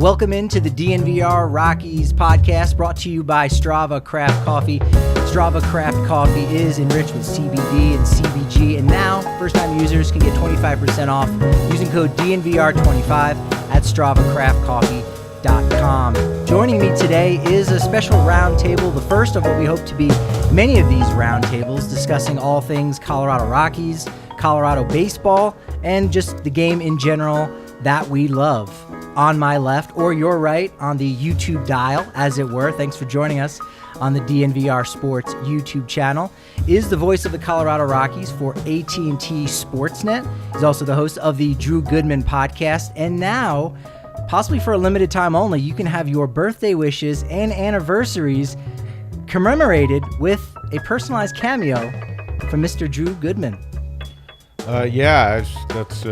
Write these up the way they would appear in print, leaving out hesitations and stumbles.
Welcome into the DNVR Rockies podcast brought to you by Strava Craft Coffee. Strava Craft Coffee is enriched with CBD and CBG, and now first-time users can get 25% off using code DNVR25 at StravaCraftCoffee.com. Joining me today is a special roundtable, the first of what we hope to be many of these roundtables, discussing all things Colorado Rockies, Colorado baseball, and just the game in general that we love. On my left, or your right, on the YouTube dial, as it were, thanks for joining us on the DNVR Sports YouTube channel, is the voice of the Colorado Rockies for AT&T Sportsnet. He's also the host of the Drew Goodman podcast, and now, possibly for a limited time only, you can have your birthday wishes and anniversaries commemorated with a personalized cameo from Mr. Drew Goodman. That's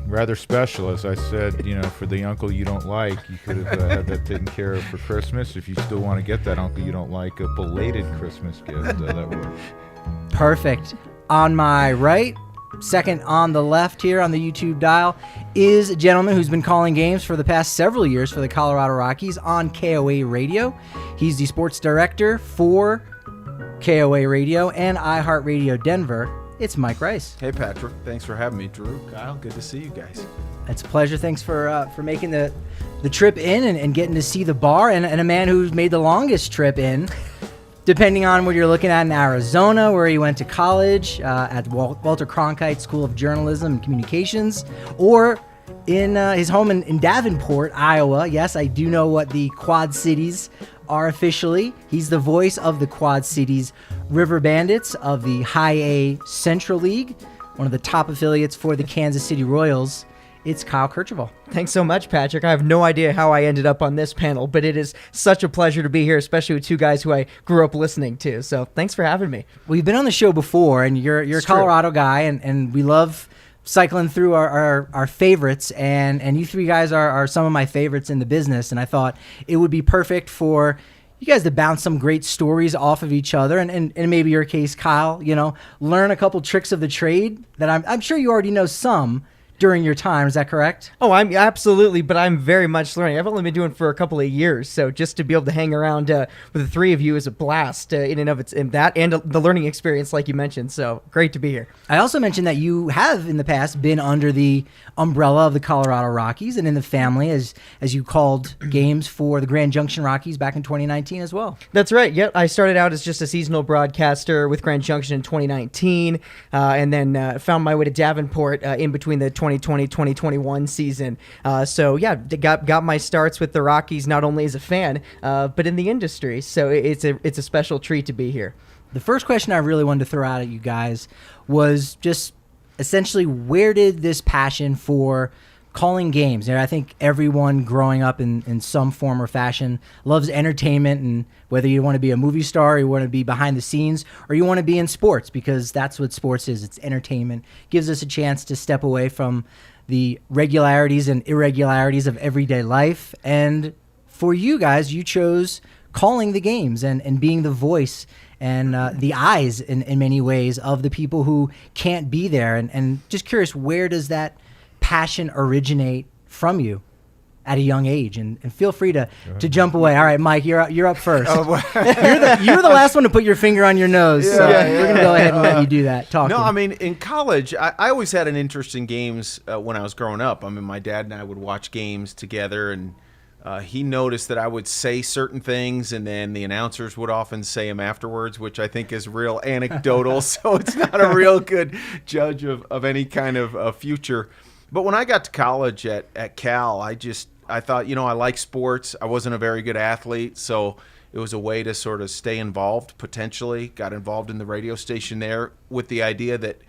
rather special. As I said, for the uncle you don't like, you could have had that taken care of for Christmas. If you still want to get that uncle you don't like a belated Christmas gift, that works. Perfect. On my right, second on the left here on the YouTube dial, is a gentleman who's been calling games for the past several years for the Colorado Rockies on KOA Radio. He's the sports director for KOA Radio and iHeartRadio Denver. It's Mike Rice. Hey, Patrick. Thanks for having me. Drew, Kyle, good to see you guys. It's a pleasure. Thanks for making the trip in and getting to see the bar, and a man who's made the longest trip in, depending on what you're looking at, in Arizona, where he went to college at Walter Cronkite School of Journalism and Communications, or in his home in Davenport, Iowa. Yes, I do know what the Quad Cities are officially. He's the voice of the Quad Cities River Bandits of the High A Central League, one of the top affiliates for the Kansas City Royals. It's Kyle Kercheval. Thanks so much, Patrick. I have no idea how I ended up on this panel, but it is such a pleasure to be here, especially with two guys who I grew up listening to. So thanks for having me. Well, you've been on the show before, and you're a Colorado guy, and we love cycling through our favorites, and you three guys are some of my favorites in the business, and I thought it would be perfect for you guys to bounce some great stories off of each other, and maybe your case, Kyle, learn a couple tricks of the trade that I'm sure you already know some during your time. Is that correct? Oh, I'm absolutely, but I'm very much learning. I've only been doing it for a couple of years, so just to be able to hang around with the three of you is a blast in and of its in that, and the learning experience, like you mentioned. So great to be here. I also mentioned that you have in the past been under the umbrella of the Colorado Rockies and in the family, as you called games for the Grand Junction Rockies back in 2019 as well. That's right. Yep, I started out as just a seasonal broadcaster with Grand Junction in 2019, and then found my way to Davenport in between the 2020-2021 season. Got my starts with the Rockies, not only as a fan, but in the industry. So it's a special treat to be here. The first question I really wanted to throw out at you guys was just essentially, where did this passion for calling games? I think everyone growing up in some form or fashion loves entertainment, and whether you want to be a movie star, or you want to be behind the scenes, or you want to be in sports, because that's what sports is. It's entertainment. Gives us a chance to step away from the regularities and irregularities of everyday life. And for you guys, you chose calling the games and being the voice and the eyes in many ways of the people who can't be there. And just curious, where does that passion originate from you at a young age? And feel free to jump away. All right, Mike, you're up first. You're the last one to put your finger on your nose, so we're going to go ahead and let you do that. I mean, in college, I always had an interest in games when I was growing up. I mean, my dad and I would watch games together, and he noticed that I would say certain things, and then the announcers would often say them afterwards, which I think is real anecdotal, so it's not a real good judge of any kind of future. But when I got to college at Cal, I thought, I like sports. I wasn't a very good athlete, so it was a way to sort of stay involved, potentially. Got involved in the radio station there with the idea that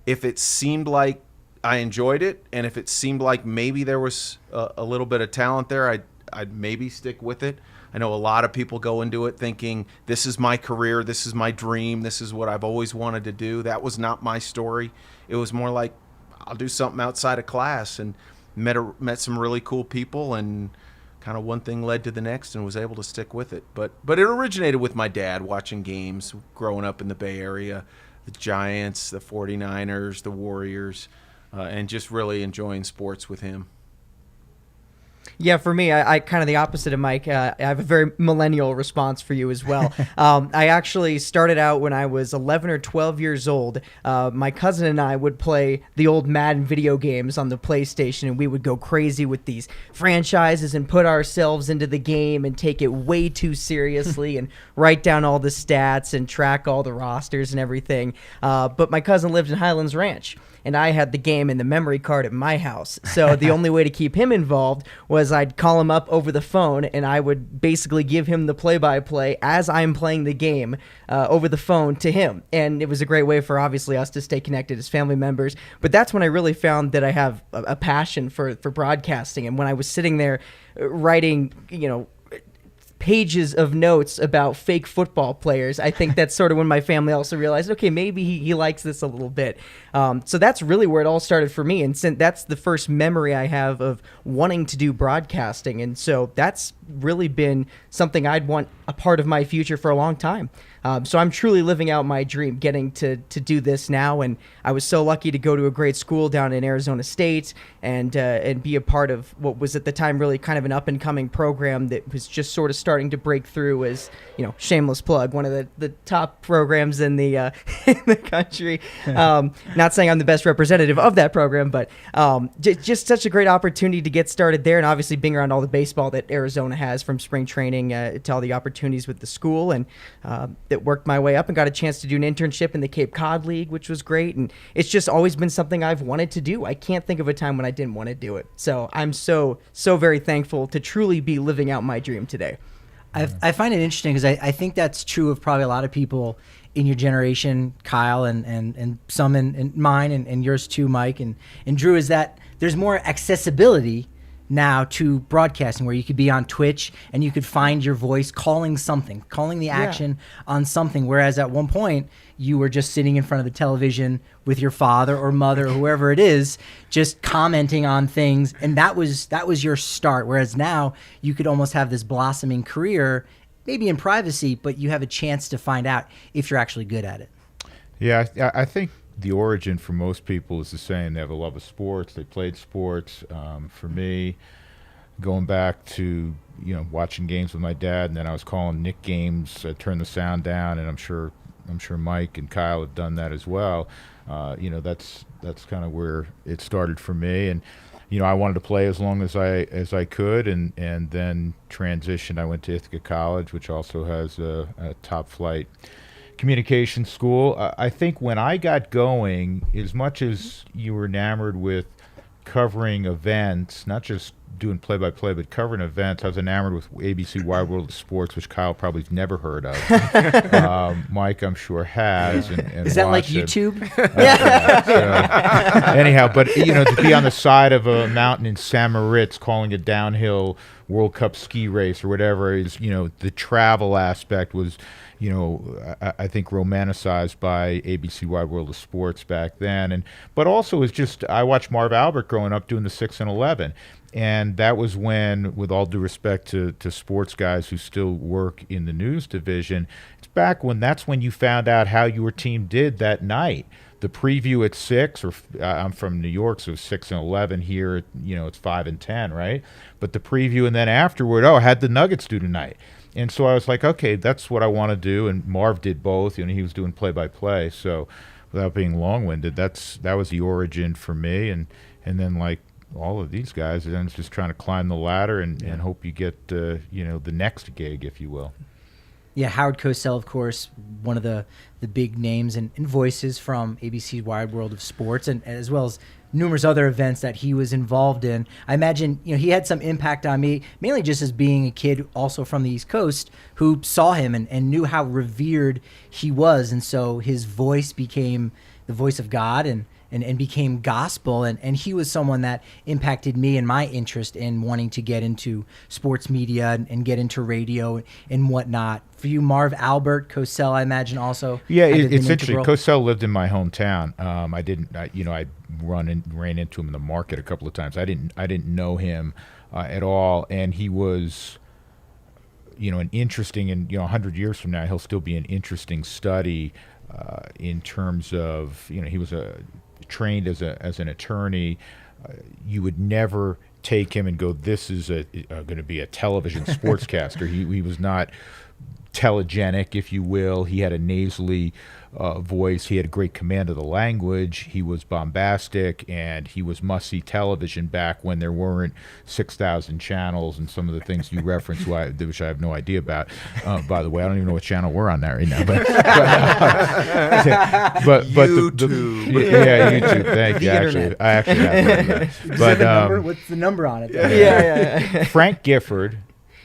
if it seemed like I enjoyed it, and if it seemed like maybe there was a little bit of talent there, I'd maybe stick with it. I know a lot of people go into it thinking, this is my career, this is my dream, this is what I've always wanted to do. That was not my story. It was more like, I'll do something outside of class, and met some really cool people, and kind of one thing led to the next, and was able to stick with it. But it originated with my dad watching games growing up in the Bay Area, the Giants, the 49ers, the Warriors, and just really enjoying sports with him. Yeah, for me, I kind of the opposite of Mike. I have a very millennial response for you as well. I actually started out when I was 11 or 12 years old. My cousin and I would play the old Madden video games on the PlayStation, and we would go crazy with these franchises and put ourselves into the game and take it way too seriously and write down all the stats and track all the rosters and everything. But my cousin lived in Highlands Ranch, and I had the game in the memory card at my house. So the only way to keep him involved was I'd call him up over the phone, and I would basically give him the play-by-play as I'm playing the game over the phone to him. And it was a great way for, obviously, us to stay connected as family members. But that's when I really found that I have a passion for broadcasting. And when I was sitting there writing, pages of notes about fake football players, I think that's sort of when my family also realized, okay, maybe he likes this a little bit. So that's really where it all started for me. And since that's the first memory I have of wanting to do broadcasting. And so that's really been something I'd want a part of my future for a long time. So I'm truly living out my dream, getting to do this now. And I was so lucky to go to a great school down in Arizona State and be a part of what was at the time really kind of an up and coming program that was just sort of starting to break through as, shameless plug, one of the top programs in the in the country. Not saying I'm the best representative of that program, but just such a great opportunity to get started there. And obviously being around all the baseball that Arizona has, from spring training to all the opportunities with the school, and that worked my way up and got a chance to do an internship in the Cape Cod League, which was great. And it's just always been something I've wanted to do. I can't think of a time when I didn't want to do it. So I'm so very thankful to truly be living out my dream today. I find it interesting because I think that's true of probably a lot of people in your generation, Kyle, and some in mine and yours too, Mike, and Drew, is that there's more accessibility now to broadcasting, where you could be on Twitch and you could find your voice calling the action on something, whereas at one point you were just sitting in front of the television with your father or mother or whoever it is, just commenting on things, and that was your start. Whereas now you could almost have this blossoming career, maybe in privacy, but you have a chance to find out if you're actually good at it. Yeah, I think the origin for most people is the same. They have a love of sports. They played sports. For me, going back to watching games with my dad, and then I was calling Nick games. I turned the sound down, and I'm sure Mike and Kyle have done that as well. That's kind of where it started for me, and I wanted to play as long as I could, and then transitioned. I went to Ithaca College, which also has a top flight communication school. I think when I got going, as much as you were enamored with covering events, not just doing play-by-play, but covering events, I was enamored with ABC Wide World of Sports, which Kyle probably's never heard of. Mike, I'm sure, has. And is that like it. YouTube? Anyhow, but to be on the side of a mountain in St. Moritz calling a downhill World Cup ski race or whatever is, the travel aspect was, I think romanticized by ABC Wide World of Sports back then. But also it's just, I watched Marv Albert growing up doing the 6 and 11. And that was when, with all due respect to sports guys who still work in the news division, it's back when that's when you found out how your team did that night. The preview at 6, or I'm from New York, so 6 and 11 here, it's 5 and 10, right? But the preview, and then afterward, how'd the Nuggets do tonight? And so I was like, okay, that's what I want to do. And Marv did both. He was doing play-by-play. So without being long-winded, that was the origin for me. And then, like all of these guys, then it's just trying to climb the ladder and hope you get the next gig, if you will. Yeah, Howard Cosell, of course, one of the big names and voices from ABC's Wide World of Sports, and as well as numerous other events that he was involved in. I imagine he had some impact on me, mainly just as being a kid also from the East Coast who saw him and knew how revered he was, and so his voice became the voice of God and became gospel, and he was someone that impacted me and my interest in wanting to get into sports media and get into radio and whatnot. For you, Marv Albert, Cosell, I imagine also. Yeah, it's interesting. Cosell lived in my hometown. I ran into him in the market a couple of times. I didn't know him at all, and he was an interesting, and 100 years from now he'll still be an interesting study in terms of he was trained as an attorney. You would never take him and go, this is going to be a television sportscaster. He was not telegenic, if you will. He had a nasally voice. He had a great command of the language. He was bombastic, and he was must-see television back when there weren't 6,000 channels and some of the things you referenced, which I have no idea about. By the way, I don't even know what channel we're on that right now. But YouTube. YouTube. Thank you. internet. I actually have heard of that. Is But there the number? What's the number on it? Yeah. Frank Gifford.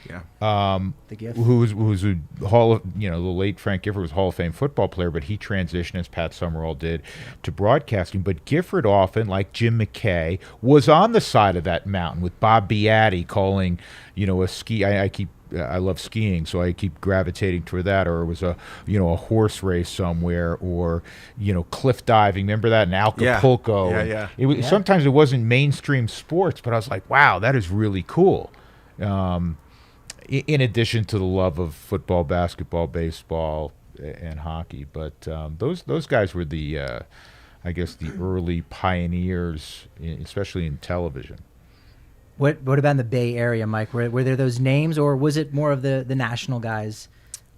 Yeah. The gift. Who's a the late Frank Gifford was a Hall of Fame football player, but he transitioned, as Pat Summerall did, to broadcasting. But Gifford often, like Jim McKay, was on the side of that mountain with Bob Beatty calling, a ski. I love skiing, so I keep gravitating toward that. Or it was a horse race somewhere, or cliff diving. Remember that in Acapulco? Yeah. Sometimes it wasn't mainstream sports, but I was like, wow, that is really cool. In addition to the love of football, basketball, baseball, and hockey, but those guys were the early pioneers, especially in television. What about in the Bay Area, Mike? Were there those names, or was it more of the national guys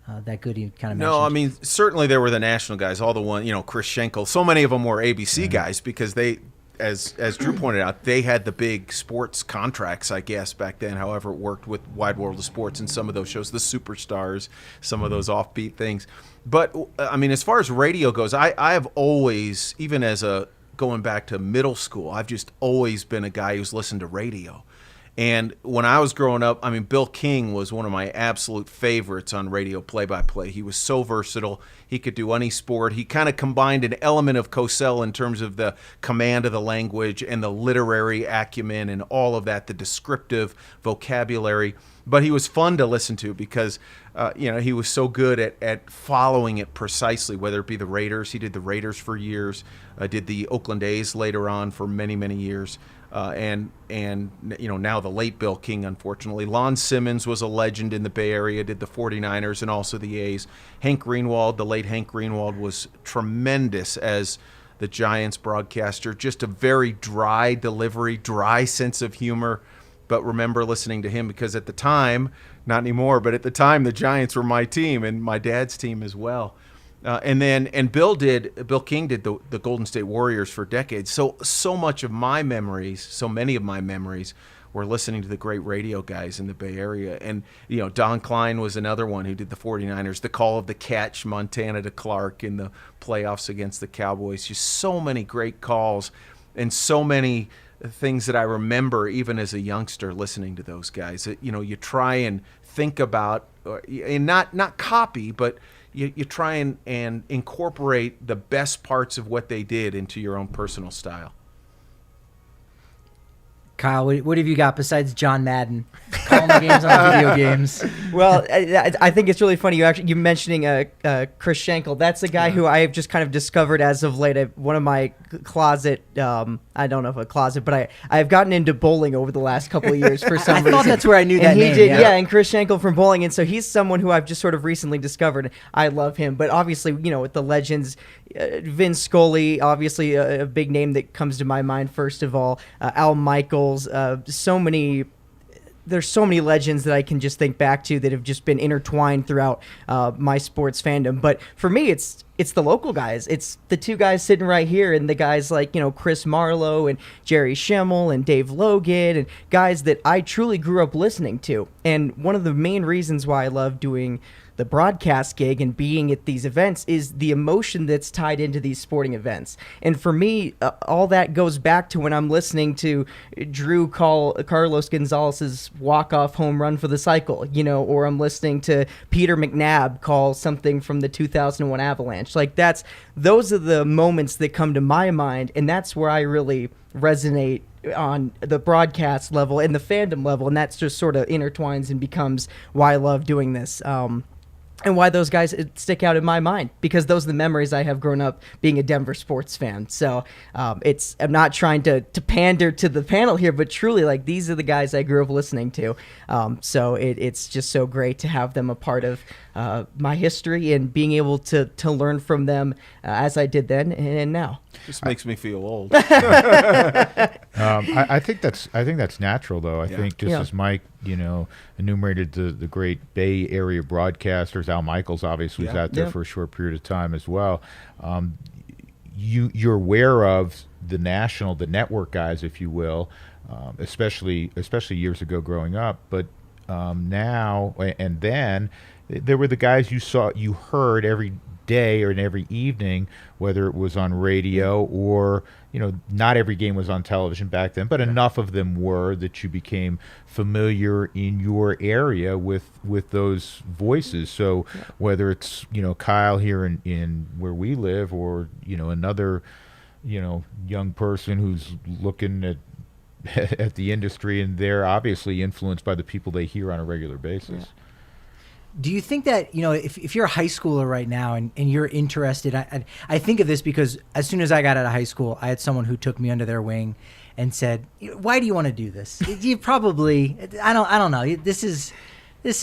that Goody kind of mentioned? No, I mean, certainly there were the national guys, all the one, Chris Schenkel. So many of them were ABC guys because they, as Drew pointed out, they had the big sports contracts, I guess, back then, however it worked with Wide World of Sports and some of those shows, the Superstars, some of those offbeat things. But, I mean, as far as radio goes, I have always, even going back to middle school, I've just always been a guy who's listened to radio. And when I was growing up, I mean, Bill King was one of my absolute favorites on radio play-by-play. He was so versatile. He could do any sport. He kind of combined an element of Cosell in terms of the command of the language and the literary acumen and all of that, the descriptive vocabulary. But he was fun to listen to because, he was so good at following it precisely, whether it be the Raiders. He did the Raiders for years, did the Oakland A's later on for many, many years. And now the late Bill King, unfortunately. Lon Simmons was a legend in the Bay Area, did the 49ers and also the A's. Hank Greenwald, the late Hank Greenwald, was tremendous as the Giants broadcaster. Just a very dry delivery, dry sense of humor. But remember listening to him because at the time, not anymore, but at the time the Giants were my team and my dad's team as well. And Bill King did the Golden State Warriors for decades. So much of my memories, so many of my memories were listening to the great radio guys in the Bay Area. And, Don Klein was another one who did the 49ers, the call of the catch, Montana to Clark in the playoffs against the Cowboys. Just so many great calls and so many things that I remember even as a youngster listening to those guys. You try and think about, and not copy, but you try and incorporate the best parts of what they did into your own personal style. Kyle, what have you got besides John Madden calling the games on the video games? Well, I think it's really funny you mentioning Chris Schenkel. That's a guy who I have just kind of discovered as of late. One of my closet, I don't know if a closet, but I have gotten into bowling over the last couple of years for some reason. I thought that's where I knew that and he name. did, and Chris Schenkel from bowling, and so he's someone who I've just sort of recently discovered. I love him, but obviously, with the legends, Vin Scully, obviously a big name that comes to my mind first of all. Al Michaels, there's so many legends that I can just think back to that have just been intertwined throughout my sports fandom. But for me, it's the local guys. It's the two guys sitting right here, and the guys like Chris Marlowe and Jerry Schimmel and Dave Logan, and guys that I truly grew up listening to. And one of the main reasons why I love doing the broadcast gig and being at these events is the emotion that's tied into these sporting events. And for me, all that goes back to when I'm listening to Drew call Carlos Gonzalez's walk-off home run for the cycle, or I'm listening to Peter McNabb call something from the 2001 Avalanche. Like those are the moments that come to my mind, and that's where I really resonate on the broadcast level and the fandom level, and that's just sort of intertwines and becomes why I love doing this. And why those guys stick out in my mind, because those are the memories I have grown up being a Denver sports fan. So I'm not trying to pander to the panel here, but truly, these are the guys I grew up listening to. So it's just so great to have them a part of my history and being able to learn from them as I did then and now. This makes me feel old. I think that's natural, though. I think just as Mike, enumerated the great Bay Area broadcasters. Al Michaels obviously was out there for a short period of time as well. You're aware of the network guys, if you will, especially years ago growing up. But now and then, there were the guys you heard every day or in every evening, whether it was on radio or, not every game was on television back then, but enough of them were that you became familiar in your area with those voices. So whether it's, Kyle here in where we live, or, another, young person who's looking at the industry, and they're obviously influenced by the people they hear on a regular basis. Do you think that, if you're a high schooler right now and you're interested, I think of this because as soon as I got out of high school, I had someone who took me under their wing and said, why do you want to do this? You probably, I don't know. This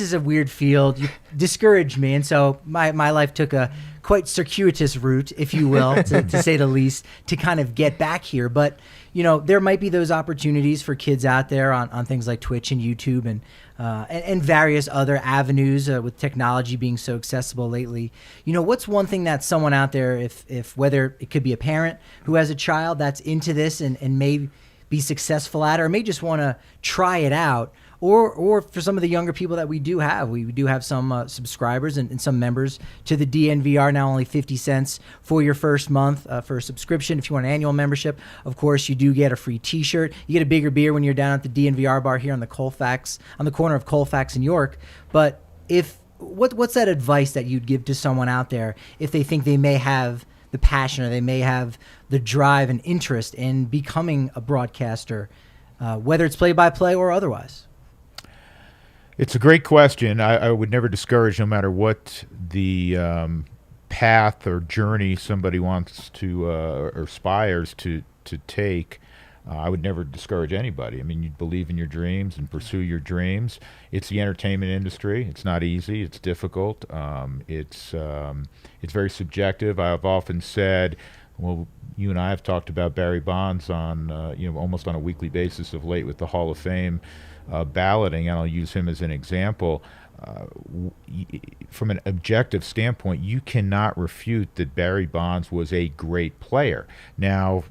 is a weird field. You discouraged me. And so my life took a quite circuitous route, if you will, to say the least, to kind of get back here. But, there might be those opportunities for kids out there on things like Twitch and YouTube and various other avenues with technology being so accessible lately. What's one thing that someone out there, if whether it could be a parent who has a child that's into this and may be successful at it, or may just want to try it out, or for some of the younger people that we do have some subscribers and some members to the DNVR, now only 50 cents for your first month for a subscription. If you want an annual membership, of course, you do get a free t-shirt. You get a bigger beer when you're down at the DNVR bar here on the corner of Colfax and York. But what's that advice that you'd give to someone out there if they think they may have the passion or they may have the drive and interest in becoming a broadcaster, whether it's play-by-play or otherwise? It's a great question. I would never discourage, no matter what the path or journey somebody wants to or aspires to take. I would never discourage anybody. I mean, you believe in your dreams and pursue your dreams. It's the entertainment industry. It's not easy. It's difficult. It's very subjective. I've often said, well, you and I have talked about Barry Bonds on almost on a weekly basis of late with the Hall of Fame balloting, and I'll use him as an example. From an objective standpoint, you cannot refute that Barry Bonds was a great player. Now,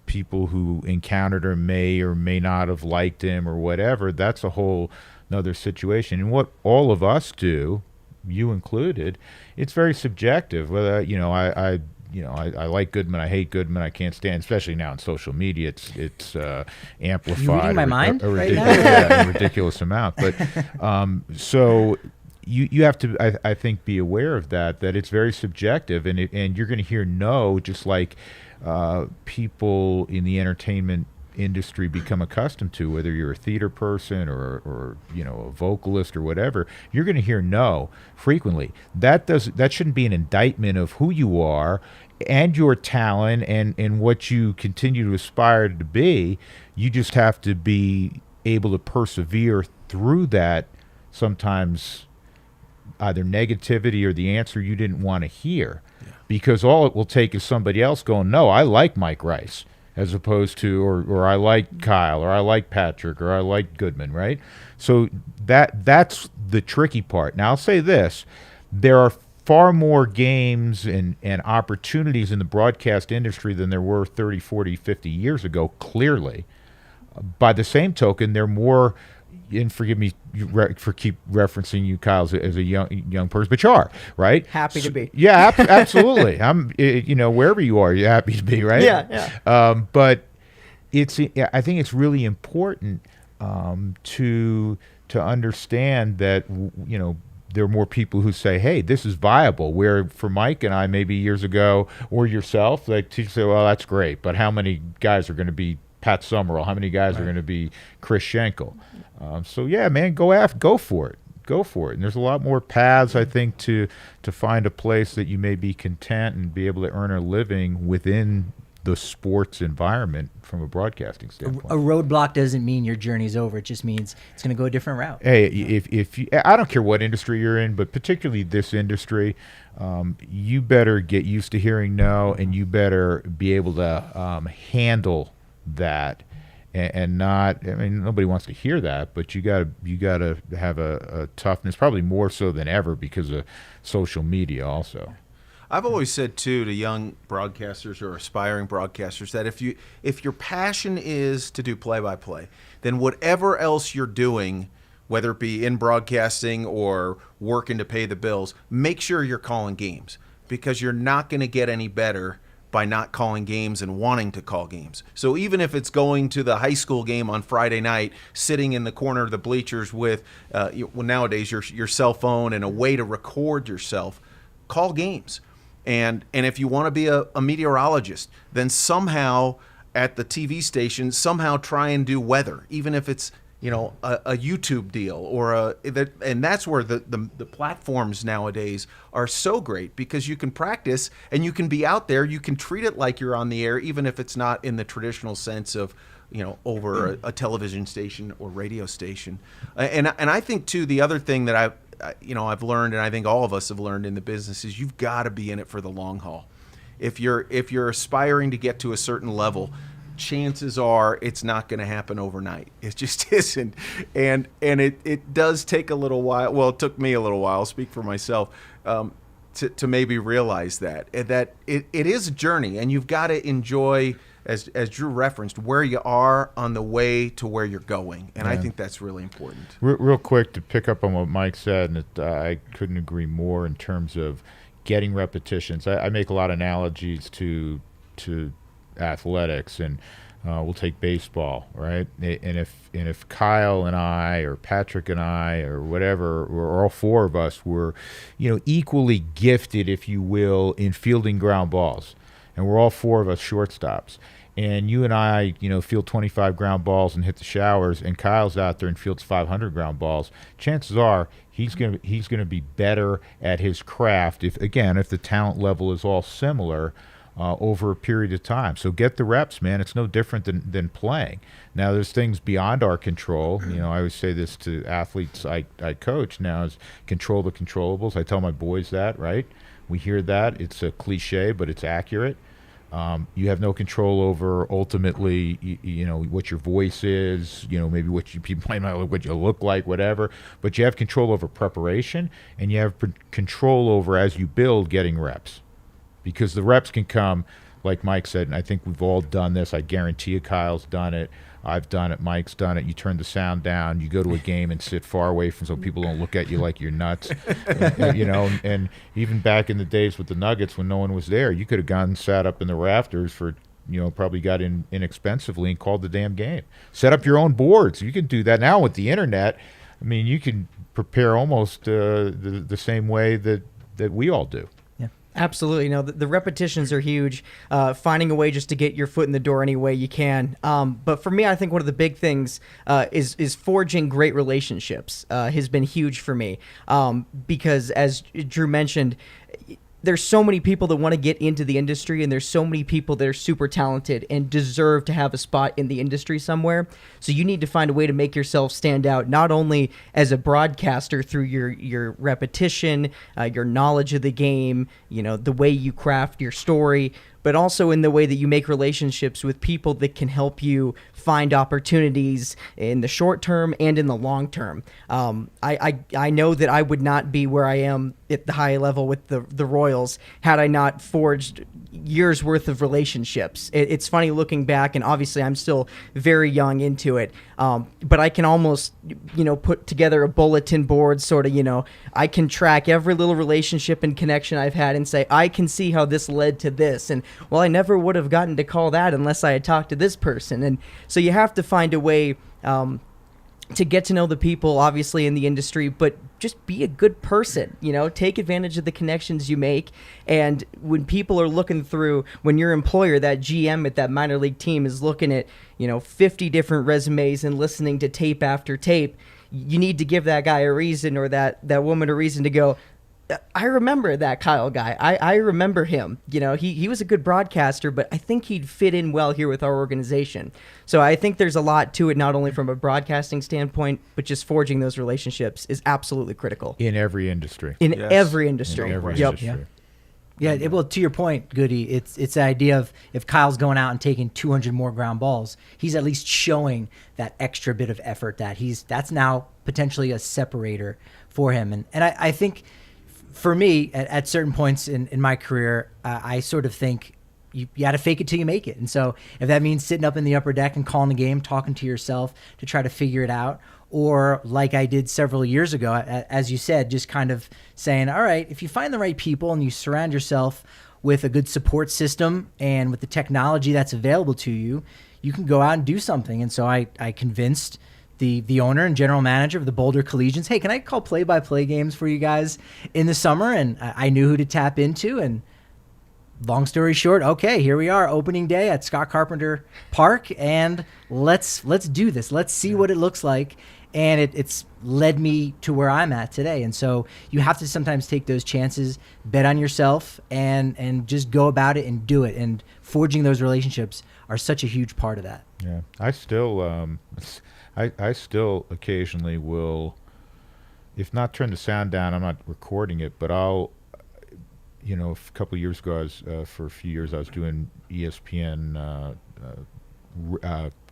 people who encountered him may or may not have liked him or whatever, that's a whole another situation. And what all of us do, you included, it's very subjective. Whether I like Goodman, I hate Goodman, I can't stand, especially now in social media, it's amplified. You reading my mind right now? Yeah, a ridiculous amount. But so you have to, I think, be aware of that it's very subjective, and you're going to hear no, just like people in the entertainment industry become accustomed to, whether you're a theater person or a vocalist or whatever, you're going to hear no frequently. That shouldn't be an indictment of who you are and your talent and what you continue to aspire to be. You just have to be able to persevere through that, sometimes either negativity or the answer you didn't want to hear, because all it will take is somebody else going, no, I like Mike Rice, as opposed to, or I like Kyle, or I like Patrick, or I like Goodman, right? So that's the tricky part. Now, I'll say this. There are far more games and opportunities in the broadcast industry than there were 30, 40, 50 years ago, clearly. By the same token, there are more, and forgive me for keep referencing you, Kyle, as a young person, but you are, right? Happy to be. Yeah, absolutely. I'm, wherever you are, you're happy to be, right? Yeah. But I think it's really important to understand that, there are more people who say, hey, this is viable, where for Mike and I, maybe years ago, or yourself, like, you say, well, that's great, but how many guys are going to be Pat Summerall? How many guys are going to be Chris Schenkel? So yeah, man, go for it. And there's a lot more paths, I think, to find a place that you may be content and be able to earn a living within the sports environment from a broadcasting standpoint. A roadblock doesn't mean your journey's over. It just means it's going to go a different route. Hey, if you, I don't care what industry you're in, but particularly this industry, you better get used to hearing no, and you better be able to handle that, and not. I mean, nobody wants to hear that, but you gotta have a toughness, probably more so than ever because of social media, also. I've always said too to young broadcasters or aspiring broadcasters that if your passion is to do play-by-play, then whatever else you're doing, whether it be in broadcasting or working to pay the bills, make sure you're calling games, because you're not going to get any better by not calling games and wanting to call games. So even if it's going to the high school game on Friday night, sitting in the corner of the bleachers with nowadays your cell phone and a way to record yourself, call games. And if you want to be a meteorologist, then somehow at the TV station, somehow try and do weather, even if it's a YouTube deal or and that's where the platforms nowadays are so great, because you can practice and you can be out there. You can treat it like you're on the air, even if it's not in the traditional sense of over a television station or radio station. And I think too, the other thing that I've learned, and I think all of us have learned in the business, is you've got to be in it for the long haul. If you're aspiring to get to a certain level, chances are it's not going to happen overnight. It just isn't. And it does take a little while. Well, it took me a little while, I'll speak for myself, to maybe realize that it is a journey, and you've got to enjoy, as Drew referenced, where you are on the way to where you're going. And I think that's really important. Real quick, to pick up on what Mike said, and I couldn't agree more in terms of getting repetitions. I make a lot of analogies to athletics, and we'll take baseball, right? And if Kyle and I, or Patrick and I, or whatever, or all four of us were, equally gifted, if you will, in fielding ground balls, and we're all four of us shortstops, and you and I, field 25 ground balls and hit the showers, and Kyle's out there and fields 500 ground balls, chances are he's gonna be better at his craft if the talent level is all similar over a period of time. So get the reps, man. It's no different than playing. Now, there's things beyond our control. I always say this to athletes I coach now, is control the controllables. I tell my boys that, right? We hear that. It's a cliche, but it's accurate. You have no control over ultimately, what your voice is, maybe what people might not what you look like, whatever. But you have control over preparation, and you have control over, as you build, getting reps. Because the reps can come, like Mike said, and I think we've all done this. I guarantee you Kyle's done it. I've done it. Mike's done it. You turn the sound down. You go to a game and sit far away from, so people don't look at you like you're nuts. And even back in the days with the Nuggets when no one was there, you could have gone and sat up in the rafters for, probably got in inexpensively and called the damn game. Set up your own boards. You can do that now with the internet. I mean, you can prepare almost the same way that we all do. Absolutely. The repetitions are huge. Finding a way just to get your foot in the door any way you can. But for me, I think one of the big things is forging great relationships has been huge for me. Because as Drew mentioned, there's so many people that want to get into the industry, and there's so many people that are super talented and deserve to have a spot in the industry somewhere. So you need to find a way to make yourself stand out, not only as a broadcaster through your repetition, your knowledge of the game, the way you craft your story, but also in the way that you make relationships with people that can help you find opportunities in the short term and in the long term. I know that I would not be where I am at the high level with the Royals had I not forged years worth of relationships. It's funny looking back, and obviously I'm still very young into it, but I can almost put together a bulletin board, sort of, I can track every little relationship and connection I've had and say, I can see how this led to this, and well, I never would have gotten to call that unless I had talked to this person. And so you have to find a way to get to know the people, obviously, in the industry, but just be a good person, take advantage of the connections you make. And when people are looking through, when your employer, that GM at that minor league team, is looking at, 50 different resumes and listening to tape after tape, you need to give that guy a reason, or that woman a reason to go, I remember that Kyle guy. I remember him. He was a good broadcaster, but I think he'd fit in well here with our organization. So I think there's a lot to it, not only from a broadcasting standpoint, but just forging those relationships is absolutely critical. In every industry. In every industry. In every Yep. industry. Yeah, well, to your point, Goody, it's the idea of if Kyle's going out and taking 200 more ground balls, he's at least showing that extra bit of effort that's now potentially a separator for him. And I think for me, at certain points in my career, I sort of think you got to fake it till you make it. And so if that means sitting up in the upper deck and calling the game, talking to yourself to try to figure it out, or like I did several years ago, as you said, just kind of saying, all right, if you find the right people and you surround yourself with a good support system and with the technology that's available to you, you can go out and do something. And so I convinced the owner and general manager of the Boulder Collegians, hey, can I call play-by-play games for you guys in the summer? And I knew who to tap into. And long story short, okay, here we are, opening day at Scott Carpenter Park, and let's do this. Let's see what it looks like. And it's led me to where I'm at today. And so you have to sometimes take those chances, bet on yourself, and just go about it and do it. And forging those relationships are such a huge part of that. Yeah, I still occasionally will, if not turn the sound down, I'm not recording it, but I'll, a couple of years ago, for a few years, I was doing ESPN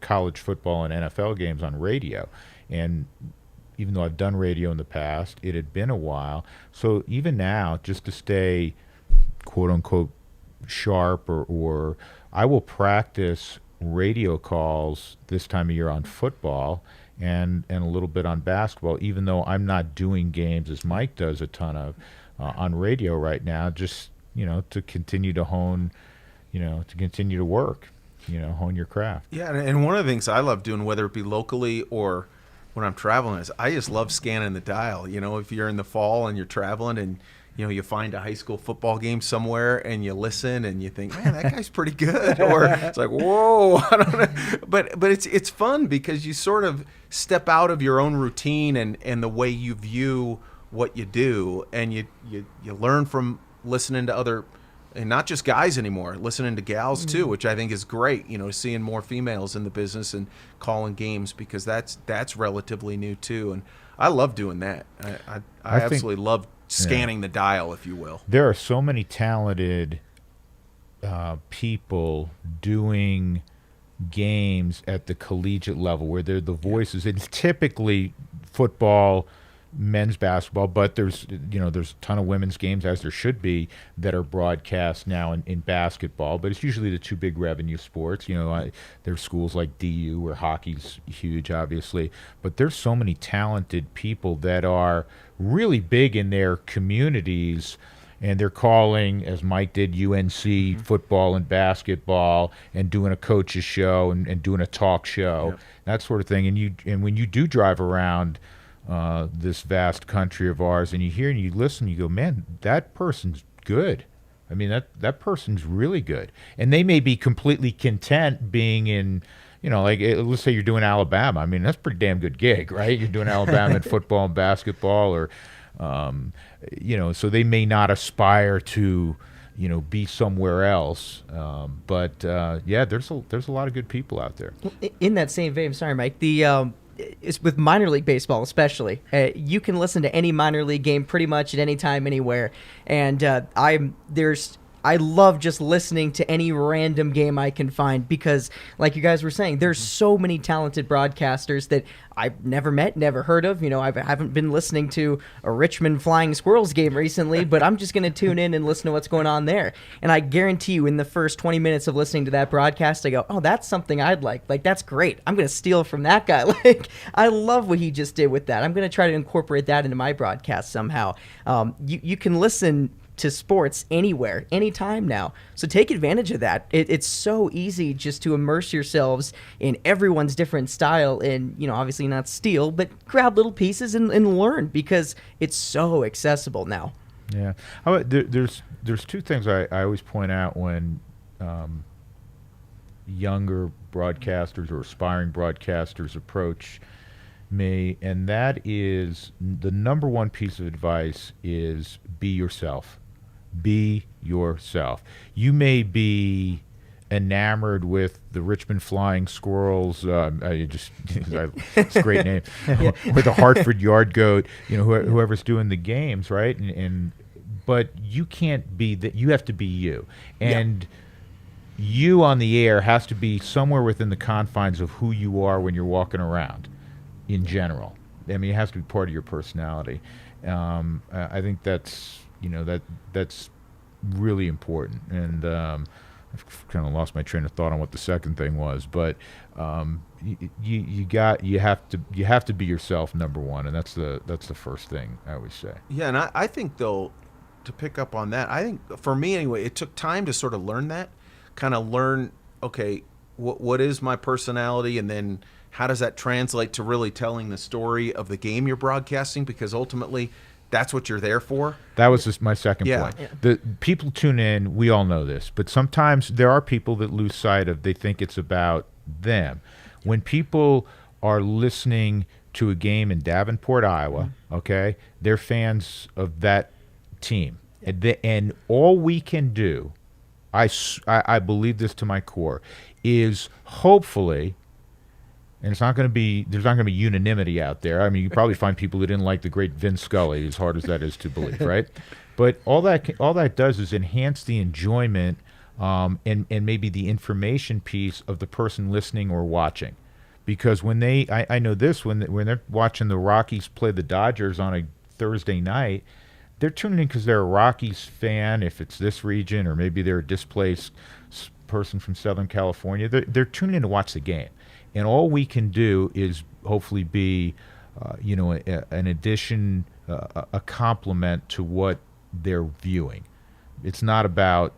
college football and NFL games on radio. And even though I've done radio in the past, it had been a while. So even now, just to stay, quote unquote, sharp, or I will practice radio calls this time of year on football and a little bit on basketball, even though I'm not doing games as Mike does a ton of on radio right now, just, to continue to hone, to continue to work, hone your craft. Yeah, and one of the things I love doing, whether it be locally or when I'm traveling, is I just love scanning the dial. If you're in the fall and you're traveling and you find a high school football game somewhere and you listen and you think, man, that guy's pretty good. Or it's like, whoa, I don't know. But it's fun because you sort of step out of your own routine and the way you view what you do, and you learn from listening to other, and not just guys anymore, listening to gals too, which I think is great. Seeing more females in the business and calling games, because that's relatively new too. And I love doing that. I absolutely love scanning the dial, if you will. There are so many talented people doing games at the collegiate level where they're the voices. It's typically football, men's basketball, but there's a ton of women's games, as there should be, that are broadcast now in basketball, but it's usually the two big revenue sports. There's schools like DU where hockey's huge, obviously, but there's so many talented people that are really big in their communities, and they're calling, as Mike did, UNC football and basketball, and doing a coach's show and doing a talk show, that sort of thing. And when you do drive around this vast country of ours, and you hear and you listen, you go, man, that person's good. I mean, that person's really good. And they may be completely content being in, let's say you're doing Alabama. I mean, that's a pretty damn good gig, right? You're doing Alabama in football and basketball, or, so they may not aspire to, be somewhere else. But there's a lot of good people out there. In that same vein, sorry, Mike, it's with minor league baseball especially. You can listen to any minor league game pretty much at any time, anywhere. And I love just listening to any random game I can find, because, like you guys were saying, there's so many talented broadcasters that I've never met, never heard of. I haven't been listening to a Richmond Flying Squirrels game recently, but I'm just going to tune in and listen to what's going on there. And I guarantee you, in the first 20 minutes of listening to that broadcast, I go, oh, that's something I'd like. Like, that's great. I'm going to steal from that guy. Like, I love what he just did with that. I'm going to try to incorporate that into my broadcast somehow. You can listen to sports anywhere, anytime now. So take advantage of that. It's so easy just to immerse yourselves in everyone's different style and, obviously not steal, but grab little pieces and learn, because it's so accessible now. Yeah. There's two things I always point out when younger broadcasters or aspiring broadcasters approach me, and that is the number one piece of advice is be yourself. Be yourself. You may be enamored with the Richmond Flying Squirrels. It's a great name. Or the Hartford Yard Goat. Whoever's doing the games, right? But you can't be that. You have to be you, and you on the air has to be somewhere within the confines of who you are when you're walking around. In general, I mean, it has to be part of your personality. I think that's that's really important. And I've kind of lost my train of thought on what the second thing was, but you have to be yourself, number one, and that's the first thing I always say. Yeah, and I think though, to pick up on that, I think for me anyway, it took time to sort of learn okay, what is my personality, and then how does that translate to really telling the story of the game you're broadcasting? Because ultimately, that's what you're there for. That was just my second point. Yeah. The people tune in. We all know this, but sometimes there are people that lose sight of. They think it's about them. When people are listening to a game in Davenport, Iowa, okay, they're fans of that team, and all we can do, I believe this to my core, is hopefully. And there's not going to be unanimity out there. I mean, you probably find people who didn't like the great Vin Scully, as hard as that is to believe, right? But all that does is enhance the enjoyment and maybe the information piece of the person listening or watching. Because when I know this, when they're watching the Rockies play the Dodgers on a Thursday night, they're tuning in because they're a Rockies fan, if it's this region, or maybe they're a displaced person from Southern California. They're tuning in to watch the game. And all we can do is hopefully be, an addition, a complement to what they're viewing. It's not about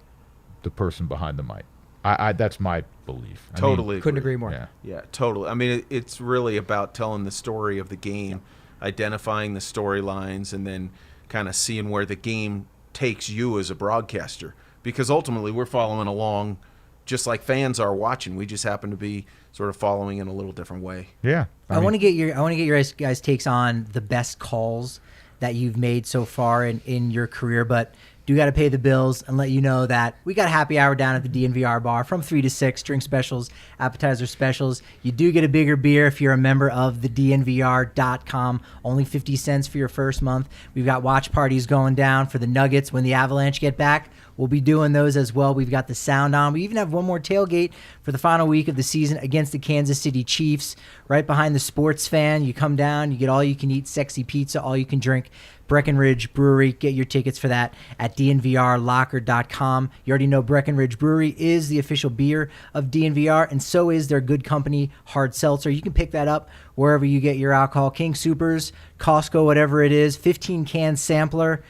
the person behind the mic. That's my belief. Totally couldn't agree more. Yeah, totally. I mean, it's really about telling the story of the game, identifying the storylines, and then kind of seeing where the game takes you as a broadcaster. Because ultimately, we're following along just like fans are watching. We just happen to be sort of following in a little different way. Yeah. I want to get your guys' takes on the best calls that you've made so far in your career, but do got to pay the bills and let you know that we got a happy hour down at the DNVR Bar from 3 to 6, drink specials, appetizer specials. You do get a bigger beer if you're a member of the DNVR.com, only 50 cents for your first month. We've got watch parties going down for the Nuggets when the Avalanche get back. We'll be doing those as well. We've got the sound on. We even have one more tailgate for the final week of the season against the Kansas City Chiefs, right behind the Sports Fan. You come down, you get all you can eat, sexy pizza, all you can drink. Breckenridge Brewery. Get your tickets for that at DNVRlocker.com. You already know Breckenridge Brewery is the official beer of DNVR, and so is their Good Company hard seltzer. You can pick that up wherever you get your alcohol. King Soopers, Costco, whatever it is, 15-can sampler.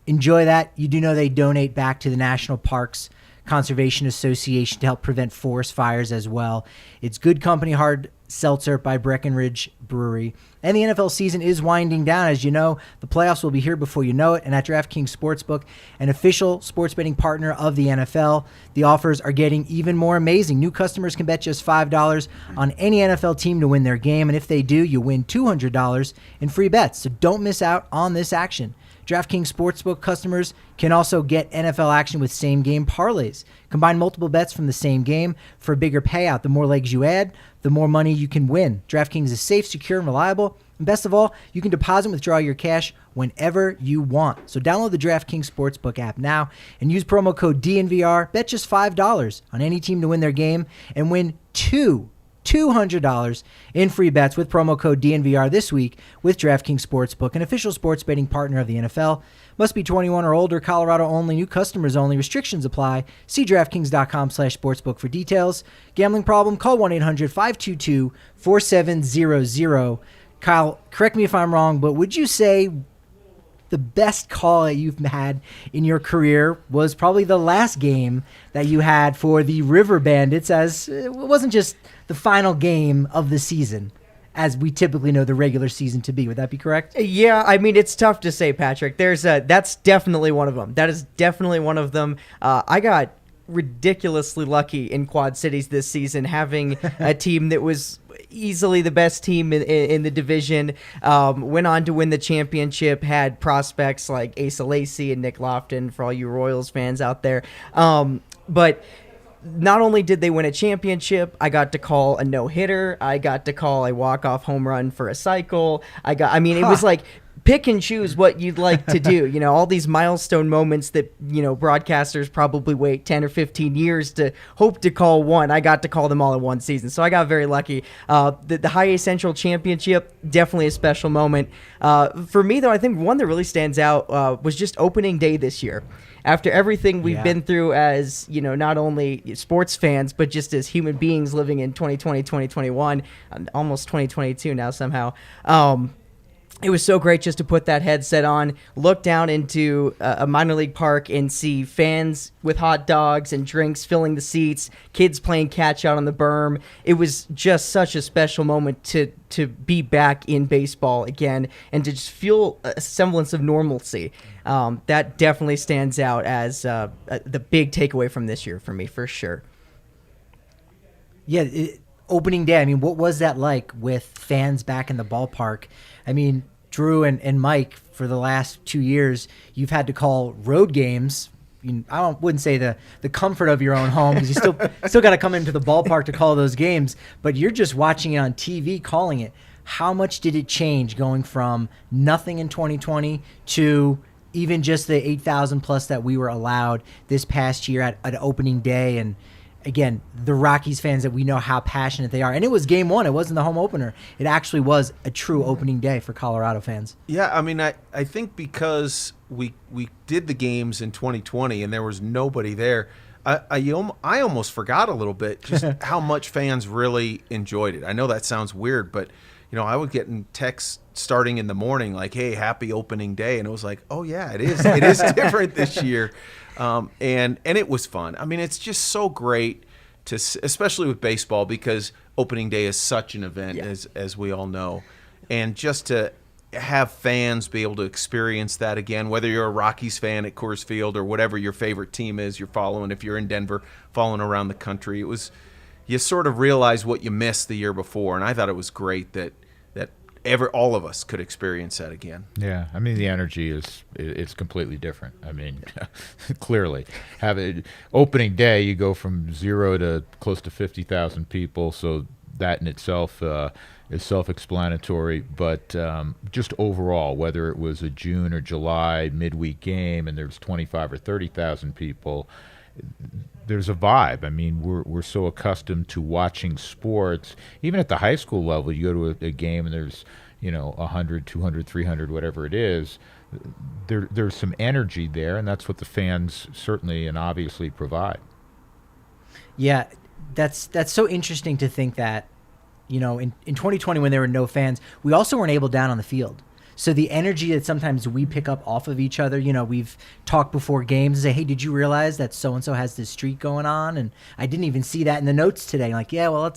Enjoy that. You do know they donate back to the National Parks Conservation Association to help prevent forest fires as well. It's Good Company hard seltzer by Breckenridge Brewery. And the NFL season is winding down. As you know, the playoffs will be here before you know it. And at DraftKings Sportsbook, an official sports betting partner of the NFL, the offers are getting even more amazing. New customers can bet just $5 on any NFL team to win their game. And if they do, you win $200 in free bets. So don't miss out on this action. DraftKings Sportsbook customers can also get NFL action with same-game parlays. Combine multiple bets from the same game for a bigger payout. The more legs you add, the more money you can win. DraftKings is safe, secure, and reliable. And best of all, you can deposit and withdraw your cash whenever you want. So download the DraftKings Sportsbook app now and use promo code DNVR. Bet just $5 on any team to win their game and win $200 in free bets with promo code DNVR this week with DraftKings Sportsbook, an official sports betting partner of the NFL. Must be 21 or older, Colorado only, new customers only, restrictions apply. See DraftKings.com/sportsbook for details. Gambling problem? Call 1-800-522-4700. Kyle, correct me if I'm wrong, but would you say the best call that you've had in your career was probably the last game that you had for the River Bandits, as it wasn't just the final game of the season, as we typically know the regular season to be? Would that be correct? Yeah, I mean, it's tough to say, Patrick. That's definitely one of them. That is definitely one of them. I got ridiculously lucky in Quad Cities this season, having a team that was easily the best team in the division. Went on to win the championship. Had prospects like Asa Lacy and Nick Lofton for all you Royals fans out there. But not only did they win a championship, I got to call a no-hitter. I got to call a walk-off home run for a cycle. It was like pick and choose what you'd like to do. All these milestone moments that, broadcasters probably wait 10 or 15 years to hope to call one. I got to call them all in one season. So I got very lucky. The High A Central Championship, definitely a special moment. For me, though, I think one that really stands out was just opening day this year. After everything we've been through as, not only sports fans, but just as human beings living in 2020, 2021, almost 2022 now somehow, it was so great just to put that headset on, look down into a minor league park and see fans with hot dogs and drinks filling the seats, kids playing catch out on the berm. It was just such a special moment to be back in baseball again and to just feel a semblance of normalcy. That definitely stands out as the big takeaway from this year for me, for sure. Yeah, opening day, what was that like with fans back in the ballpark? Drew and Mike, for the last 2 years, you've had to call road games. Wouldn't say the comfort of your own home, because you still got to come into the ballpark to call those games, but you're just watching it on TV, calling it. How much did it change going from nothing in 2020 to even just the 8,000 plus that we were allowed this past year at opening day? And again, the Rockies fans, that we know how passionate they are. And it was game one. It wasn't the home opener. It actually was a true opening day for Colorado fans. Yeah, I think because we did the games in 2020 and there was nobody there, I almost forgot a little bit just how much fans really enjoyed it. I know that sounds weird, but I would get texts starting in the morning like, "Hey, happy opening day," and it was like, "Oh yeah, it is. It is different this year." And it was fun. It's just so great to, especially with baseball, because opening day is such an event, as we all know, and just to have fans be able to experience that again, whether you're a Rockies fan at Coors Field or whatever your favorite team is you're following. If you're in Denver, following around the country, you sort of realize what you missed the year before, and I thought it was great that all of us could experience that again. Yeah, the energy it's completely different. Clearly, opening day, you go from 0 to close to 50,000 people, so that in itself is self-explanatory. But just overall, whether it was a June or July midweek game and there's 25 or 30,000 people, there's a vibe. We're so accustomed to watching sports. Even at the high school level, you go to a game and there's 100, 200, 300, whatever it is. There's some energy there, and that's what the fans certainly and obviously provide. Yeah, that's so interesting to think that, in 2020 when there were no fans, we also weren't able down on the field. So the energy that sometimes we pick up off of each other, we've talked before games and say, "Hey, did you realize that so-and-so has this streak going on? And I didn't even see that in the notes today." Like, yeah, well,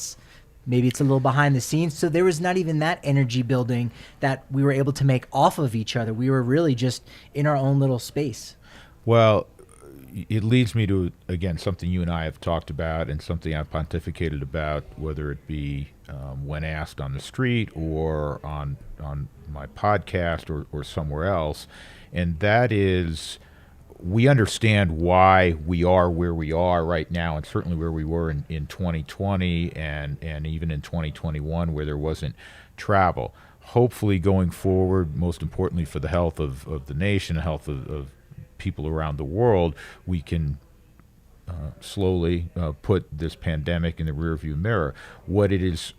maybe it's a little behind the scenes. So there was not even that energy building that we were able to make off of each other. We were really just in our own little space. Well, it leads me to, again, something you and I have talked about and something I've pontificated about, whether it be when asked on the street or on my podcast or somewhere else, and that is, we understand why we are where we are right now, and certainly where we were in 2020 and even in 2021, where there wasn't travel. Hopefully going forward, most importantly for the health of the nation, the health of people around the world, we can slowly put this pandemic in the rearview mirror. What it has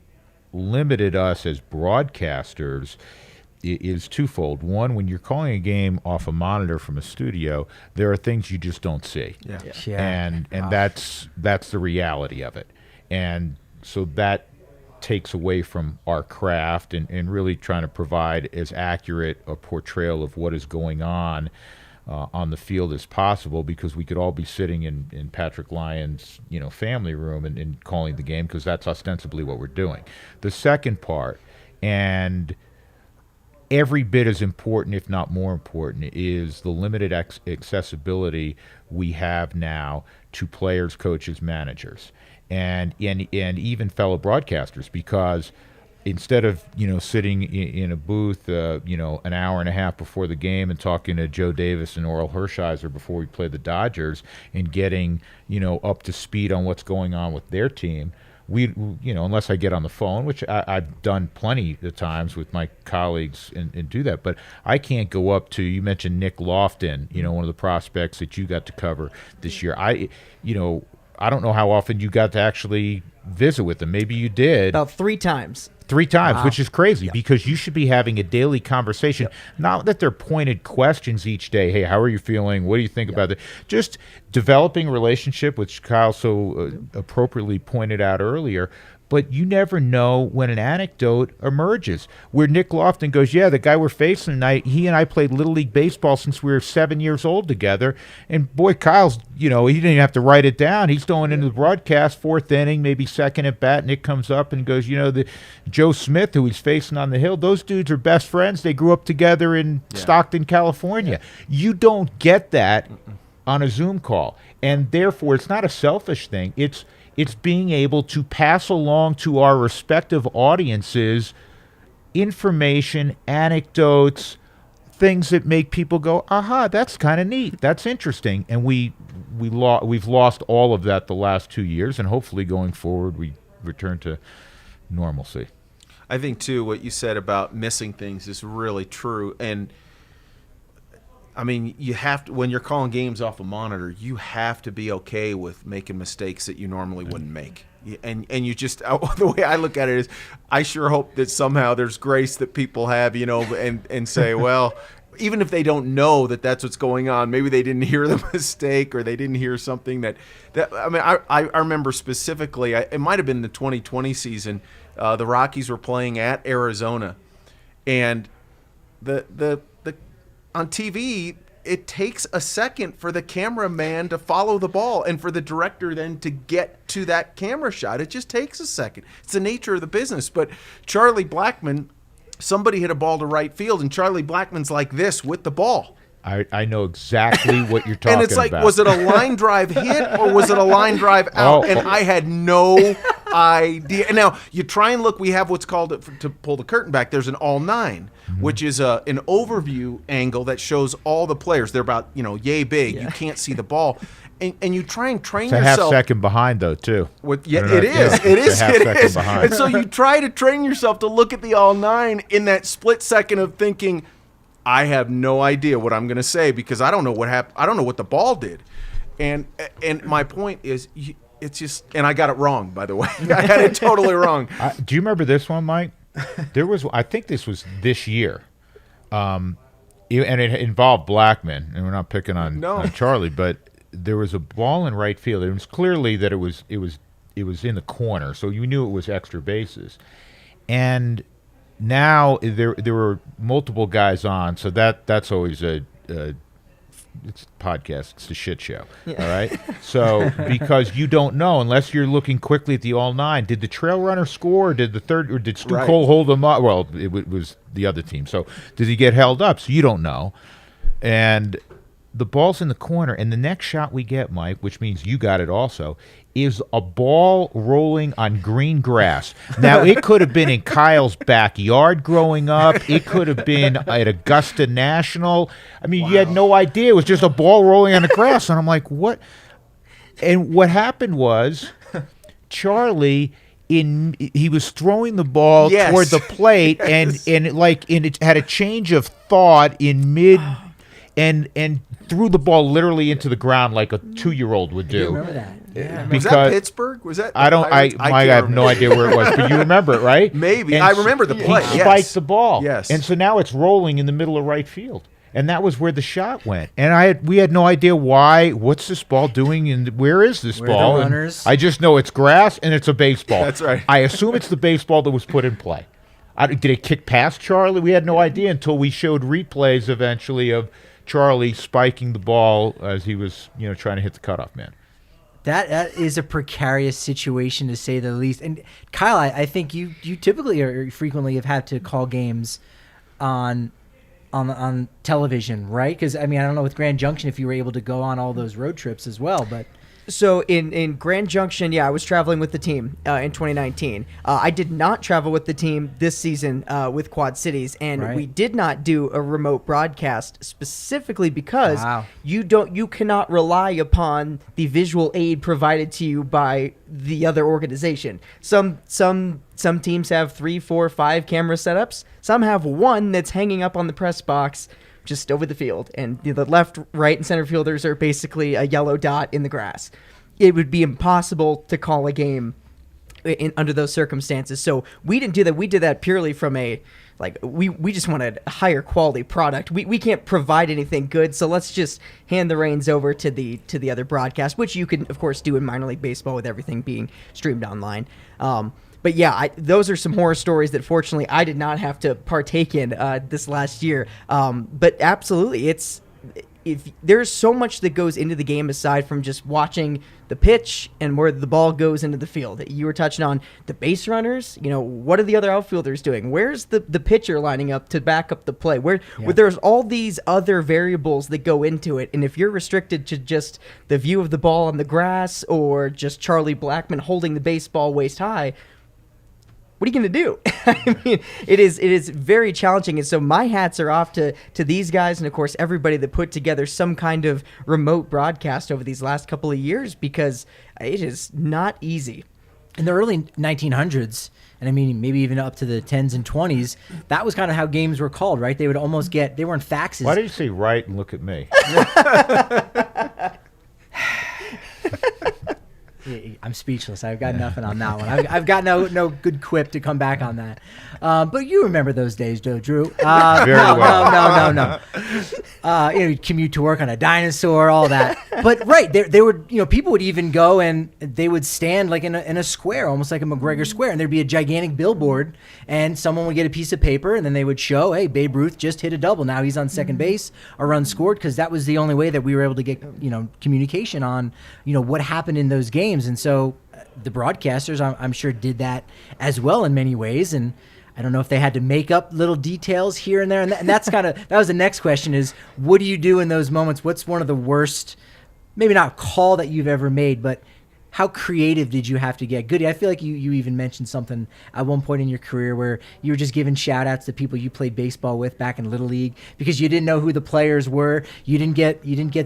limited us as broadcasters is twofold. One, when you're calling a game off a monitor from a studio, there are things you just don't see. Yeah. And that's the reality of it. And so that takes away from our craft and really trying to provide as accurate a portrayal of what is going on the field as possible, because we could all be sitting in Patrick Lyons' family room and calling the game, because that's ostensibly what we're doing. The second part, and every bit as important, if not more important, is the limited accessibility we have now to players, coaches, managers. and even fellow broadcasters, because instead of sitting in a booth an hour and a half before the game and talking to Joe Davis and Oral Hershiser before we play the Dodgers and getting up to speed on what's going on with their team, we unless I get on the phone, which I've done plenty of times with my colleagues and do that, but I can't go up to, you mentioned Nick Lofton, one of the prospects that you got to cover this year. I don't know how often you got to actually visit with them. Maybe you did. About 3 times. 3 times, Wow. which is crazy, because you should be having a daily conversation. Not that they're pointed questions each day. Hey, how are you feeling? What do you think about it? Just developing a relationship, which Kyle so appropriately pointed out earlier. But you never know when an anecdote emerges where Nick Lofton goes, yeah, the guy we're facing tonight, he and I played Little League Baseball since we were 7 years old together. And boy, Kyle's, he didn't even have to write it down. He's going into the broadcast, 4th inning, maybe 2nd at bat. Nick comes up and goes, the Joe Smith, who he's facing on the hill, those dudes are best friends. They grew up together in Stockton, California. You don't get that on a Zoom call. And therefore, it's not a selfish thing. It's being able to pass along to our respective audiences information, anecdotes, things that make people go, aha, that's kind of neat. That's interesting. And we've lost all of that the last 2 years, and hopefully going forward we return to normalcy. I think, too, what you said about missing things is really true. And I mean, you have to, when you're calling games off a monitor, you have to be okay with making mistakes that you normally wouldn't make. And you just, the way I look at it is, I sure hope that somehow there's grace that people have, and say, well, even if they don't know that that's what's going on, maybe they didn't hear the mistake or they didn't hear something that I mean, I remember specifically, it might have been the 2020 season, the Rockies were playing at Arizona, and the on TV, it takes a second for the cameraman to follow the ball and for the director then to get to that camera shot. It just takes a second. It's the nature of the business. But Charlie Blackmon, somebody hit a ball to right field, and Charlie Blackmon's like this with the ball. I know exactly what you're talking about. And it's like, was it a line drive hit or was it a line drive out? And I had no idea. And now you try and look. We have what's called, to pull the curtain back, there's an all 9, which is an overview angle that shows all the players. They're about yay big. You can't see the ball, and you try and train it's yourself. A half second behind though too. It is. It is. It is. Behind. And so you try to train yourself to look at the all 9 in that split second of thinking, I have no idea what I'm going to say because I don't know what happened. I don't know what the ball did. And my point is, it's just, and I got it wrong, by the way. I got it totally wrong. Do you remember this one, Mike? There was, I think this was this year, and it involved Blackmon, and we're not picking on Charlie, but there was a ball in right field. It was clearly that it was in the corner, so you knew it was extra bases, and now there were multiple guys on, so that's always it's a podcast. It's a shit show. Yeah. All right. So because you don't know unless you're looking quickly at the all 9. Did the trail runner score? Or did Stu Cole hold him up? Well, it was the other team. So did he get held up? So you don't know. And the ball's in the corner, and the next shot we get, Mike, which means you got it also, is a ball rolling on green grass. Now, it could have been in Kyle's backyard growing up. It could have been at Augusta National. I mean, you had no idea. It was just a ball rolling on the grass. And I'm like, what? And what happened was Charlie, he was throwing the ball toward the plate, and it had a change of thought in mid and threw the ball literally into the ground like a 2-year-old would do. I remember that. Yeah. Was that Pittsburgh? Was that? I have no idea where it was, but you remember it, right? Maybe. And I remember the play. He spiked the ball. Yes. And so now it's rolling in the middle of right field. And that was where the shot went. And we had no idea why. What's this ball doing? And where is this ball? The runners? I just know it's grass and it's a baseball. That's right. I assume it's the baseball that was put in play. Did it kick past Charlie? We had no idea until we showed replays eventually of Charlie spiking the ball as he was, trying to hit the cutoff man. That is a precarious situation, to say the least. And Kyle, I think you typically or frequently have had to call games on television, right? Because I mean, I don't know with Grand Junction if you were able to go on all those road trips as well, but So in Grand Junction, I was traveling with the team in 2019. I did not travel with the team this season with Quad Cities, and we did not do a remote broadcast specifically because you cannot rely upon the visual aid provided to you by the other organization. Some teams have 3, 4, 5 camera setups. Some have one that's hanging up on the press box just over the field, and the left, right, and center fielders are basically a yellow dot in the grass. It would be impossible to call a game under those circumstances. So we didn't do that. We did that purely from we just wanted a higher quality product. We can't provide anything good, so let's just hand the reins over to the other broadcast, which you can of course do in minor league baseball with everything being streamed online. But those are some horror stories that fortunately I did not have to partake in this last year. But absolutely, if there's so much that goes into the game aside from just watching the pitch and where the ball goes into the field. You were touching on the base runners. What are the other outfielders doing? Where's the pitcher lining up to back up the play? Where there's all these other variables that go into it. And if you're restricted to just the view of the ball on the grass or just Charlie Blackmon holding the baseball waist high, what are you going to do? I mean, it is very challenging. And so my hats are off to these guys and, of course, everybody that put together some kind of remote broadcast over these last couple of years, because it is not easy. In the early 1900s, and I mean maybe even up to the 10s and 20s, that was kind of how games were called, right? They would almost they weren't faxes. Why did you say right and look at me? I'm speechless. I've got nothing on that one. I've got no good quip to come back on that. But you remember those days, Drew. Very well. No. You'd commute to work on a dinosaur, all that. But they would, people would even go and they would stand like in a square, almost like a McGregor square, and there'd be a gigantic billboard, and someone would get a piece of paper, and then they would show, hey, Babe Ruth just hit a double. Now he's on second base. A run scored, because that was the only way that we were able to get communication on what happened in those games. And so the broadcasters, I'm sure, did that as well in many ways. And I don't know if they had to make up little details here and there. And that's that was the next question is, what do you do in those moments? What's one of the worst, maybe not call that you've ever made, but how creative did you have to get? Goody, I feel like you even mentioned something at one point in your career where you were just giving shout outs to people you played baseball with back in Little League because you didn't know who the players were. You didn't get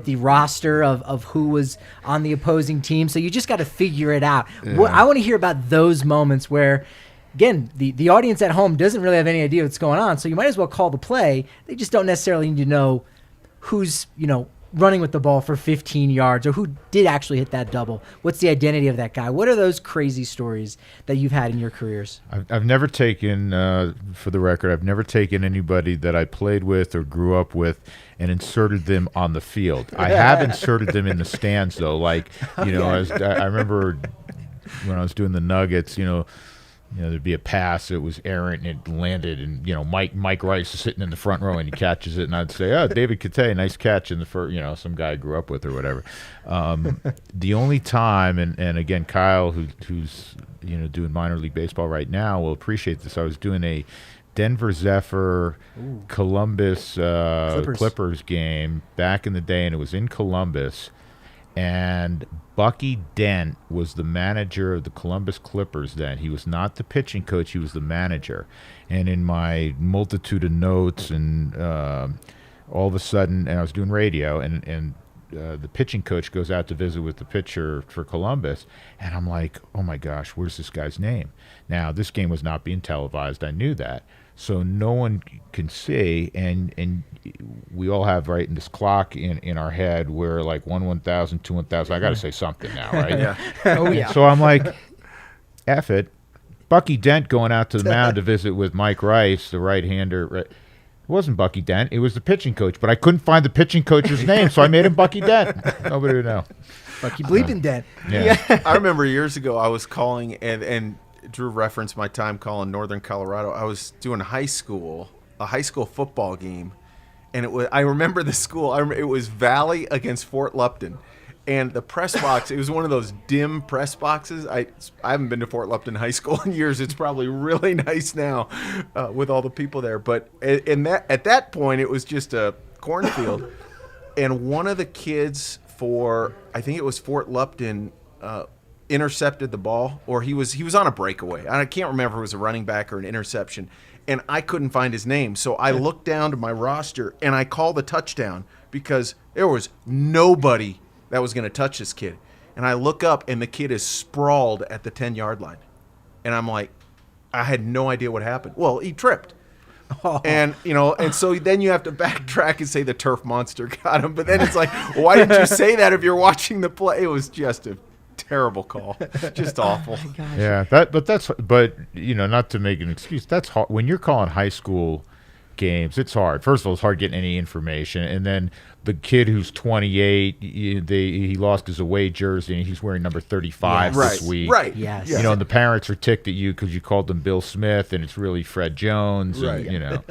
the roster of who was on the opposing team. So you just got to figure it out. Yeah. I want to hear about those moments where, again, the audience at home doesn't really have any idea what's going on. So you might as well call the play. They just don't necessarily need to know who's, running with the ball for 15 yards or who did actually hit that double. What's the identity of that guy? What are those crazy stories that you've had in your careers? I've never taken, for the record, I've never taken anybody that I played with or grew up with and inserted them on the field. I have inserted them in the stands, though. I remember when I was doing the Nuggets, there'd be a pass, it was errant, and it landed, and Mike Rice is sitting in the front row, and he catches it, and I'd say, "Oh, David Kate, nice catch," in the first, some guy I grew up with or whatever. The only time, and again, Kyle, who's doing minor league baseball right now, will appreciate this. I was doing a Denver Zephyr Columbus Clippers game back in the day, and it was in Columbus. And Bucky Dent was the manager of the Columbus Clippers then. He was not the pitching coach. He was the manager. And in my multitude of notes and all of a sudden, and I was doing radio, and the pitching coach goes out to visit with the pitcher for Columbus. And I'm like, oh, my gosh, where's this guy's name? Now, this game was not being televised. I knew that. So no one can see, and we all have in this clock in our head where 1,000, 2 1,000. I got to say something now, right? Yeah. Oh yeah. So I'm like, F it. Bucky Dent going out to the mound to visit with Mike Rice, the right-hander. It wasn't Bucky Dent. It was the pitching coach, but I couldn't find the pitching coach's name, so I made him Bucky Dent. Nobody would know. Bucky bleeping Dent. Yeah. I remember years ago I was calling and Drew referenced my time calling Northern Colorado. I was doing a high school football game, and I remember the school. It was Valley against Fort Lupton, and the press box. It was one of those dim press boxes. I haven't been to Fort Lupton High School in years. It's probably really nice now with all the people there. But at that point, it was just a cornfield, and one of the kids for, I think it was Fort Lupton, intercepted the ball, or he was on a breakaway. I can't remember if it was a running back or an interception, and I couldn't find his name. So I looked down to my roster, and I called the touchdown because there was nobody that was going to touch this kid. And I look up, and the kid is sprawled at the 10-yard line. And I'm like, I had no idea what happened. Well, he tripped. And, and so then you have to backtrack and say the turf monster got him. But then it's like, why didn't you say that if you're watching the play? It was just a terrible call. Just awful. Oh my gosh. Yeah, but not to make an excuse, that's hard. When you're calling high school games, it's hard. First of all, it's hard getting any information, and then the kid who's 28, he lost his away jersey, and he's wearing number 35 this week. Right. Yes. And the parents are ticked at you because you called them Bill Smith, and it's really Fred Jones. Right. And,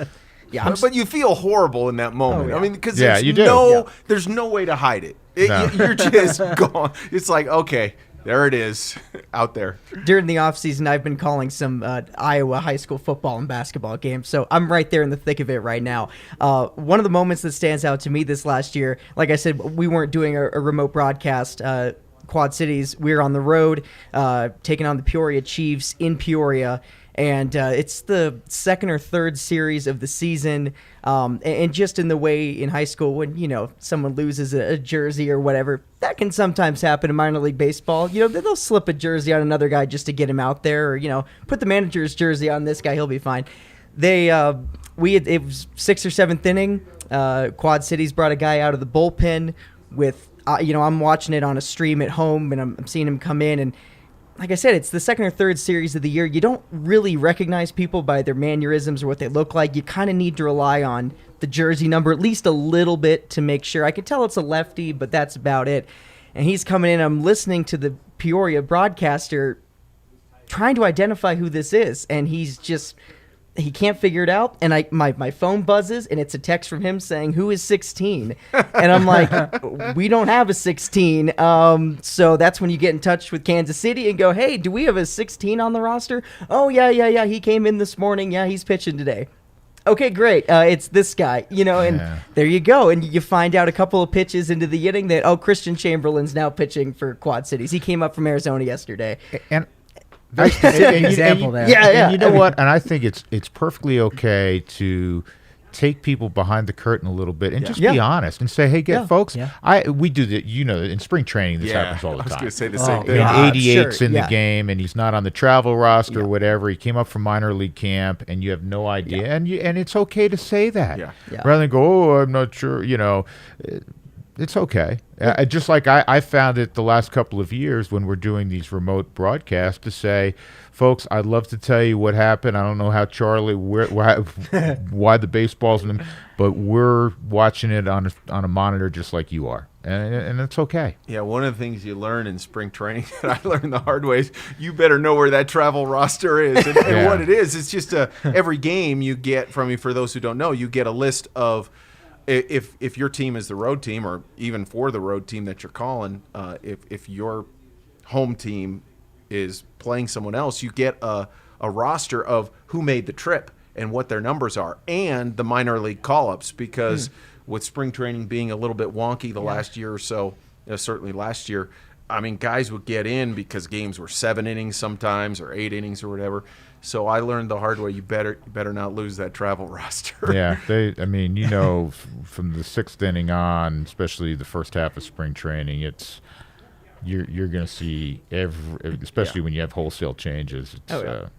Yeah, but you feel horrible in that moment. Oh, yeah. I mean, because you there's no way to hide it. No. You're just gone. It's like, okay, there it is out there. During the offseason, I've been calling some Iowa high school football and basketball games, so I'm right there in the thick of it right now. One of the moments that stands out to me this last year, like I said, we weren't doing a remote broadcast. Quad Cities, we were on the road, taking on the Peoria Chiefs in Peoria, and it's the second or third series of the season. And just in the way in high school when, someone loses a jersey or whatever, that can sometimes happen in minor league baseball. They'll slip a jersey on another guy just to get him out there, or, put the manager's jersey on this guy, he'll be fine. It was 6th or 7th inning. Quad Cities brought a guy out of the bullpen with, I'm watching it on a stream at home, and I'm seeing him come in, and like I said, it's the second or third series of the year. You don't really recognize people by their mannerisms or what they look like. You kind of need to rely on the jersey number at least a little bit to make sure. I can tell it's a lefty, but that's about it. And he's coming in. I'm listening to the Peoria broadcaster trying to identify who this is, and he can't figure it out. And my phone buzzes, and it's a text from him saying, "Who is 16?" And I'm like, we don't have a 16. So that's when you get in touch with Kansas City and go, "Hey, do we have a 16 on the roster?" "Oh, yeah. He came in this morning. Yeah, he's pitching today." "Okay, great. It's this guy," and there you go. And you find out a couple of pitches into the inning that, Christian Chamberlain's now pitching for Quad Cities. He came up from Arizona yesterday. And Very specific example there. Yeah. And you know what? And I think it's perfectly okay to take people behind the curtain a little bit and just be honest and say, "Hey, folks, we do that. In spring training, this happens all the time." I was going to say the same thing. And 88's in the yeah. game, and he's not on the travel roster or whatever. He came up from minor league camp, and you have no idea. And it's okay to say that. Yeah. Rather than go, "Oh, I'm not sure," It's okay. Just like I found it the last couple of years when we're doing these remote broadcasts to say, "Folks, I'd love to tell you what happened. I don't know how Charlie, why the baseball's in them, but we're watching it on a monitor just like you are." And it's okay. Yeah, one of the things you learn in spring training that I learned the hard way is you better know where that travel roster is. And what it is, it's just every game you get from me, for those who don't know, you get a list of, if your team is the road team, or even for the road team that you're calling, if your home team is playing someone else, you get a roster of who made the trip and what their numbers are, and the minor league call-ups, because with spring training being a little bit wonky the last year or so, certainly last year, I mean, guys would get in because games were 7 innings sometimes, or 8 innings or whatever. So I learned the hard way. You better not lose that travel roster. Yeah, from the 6th inning on, especially the first half of spring training, you're going to see especially when you have wholesale changes. It's,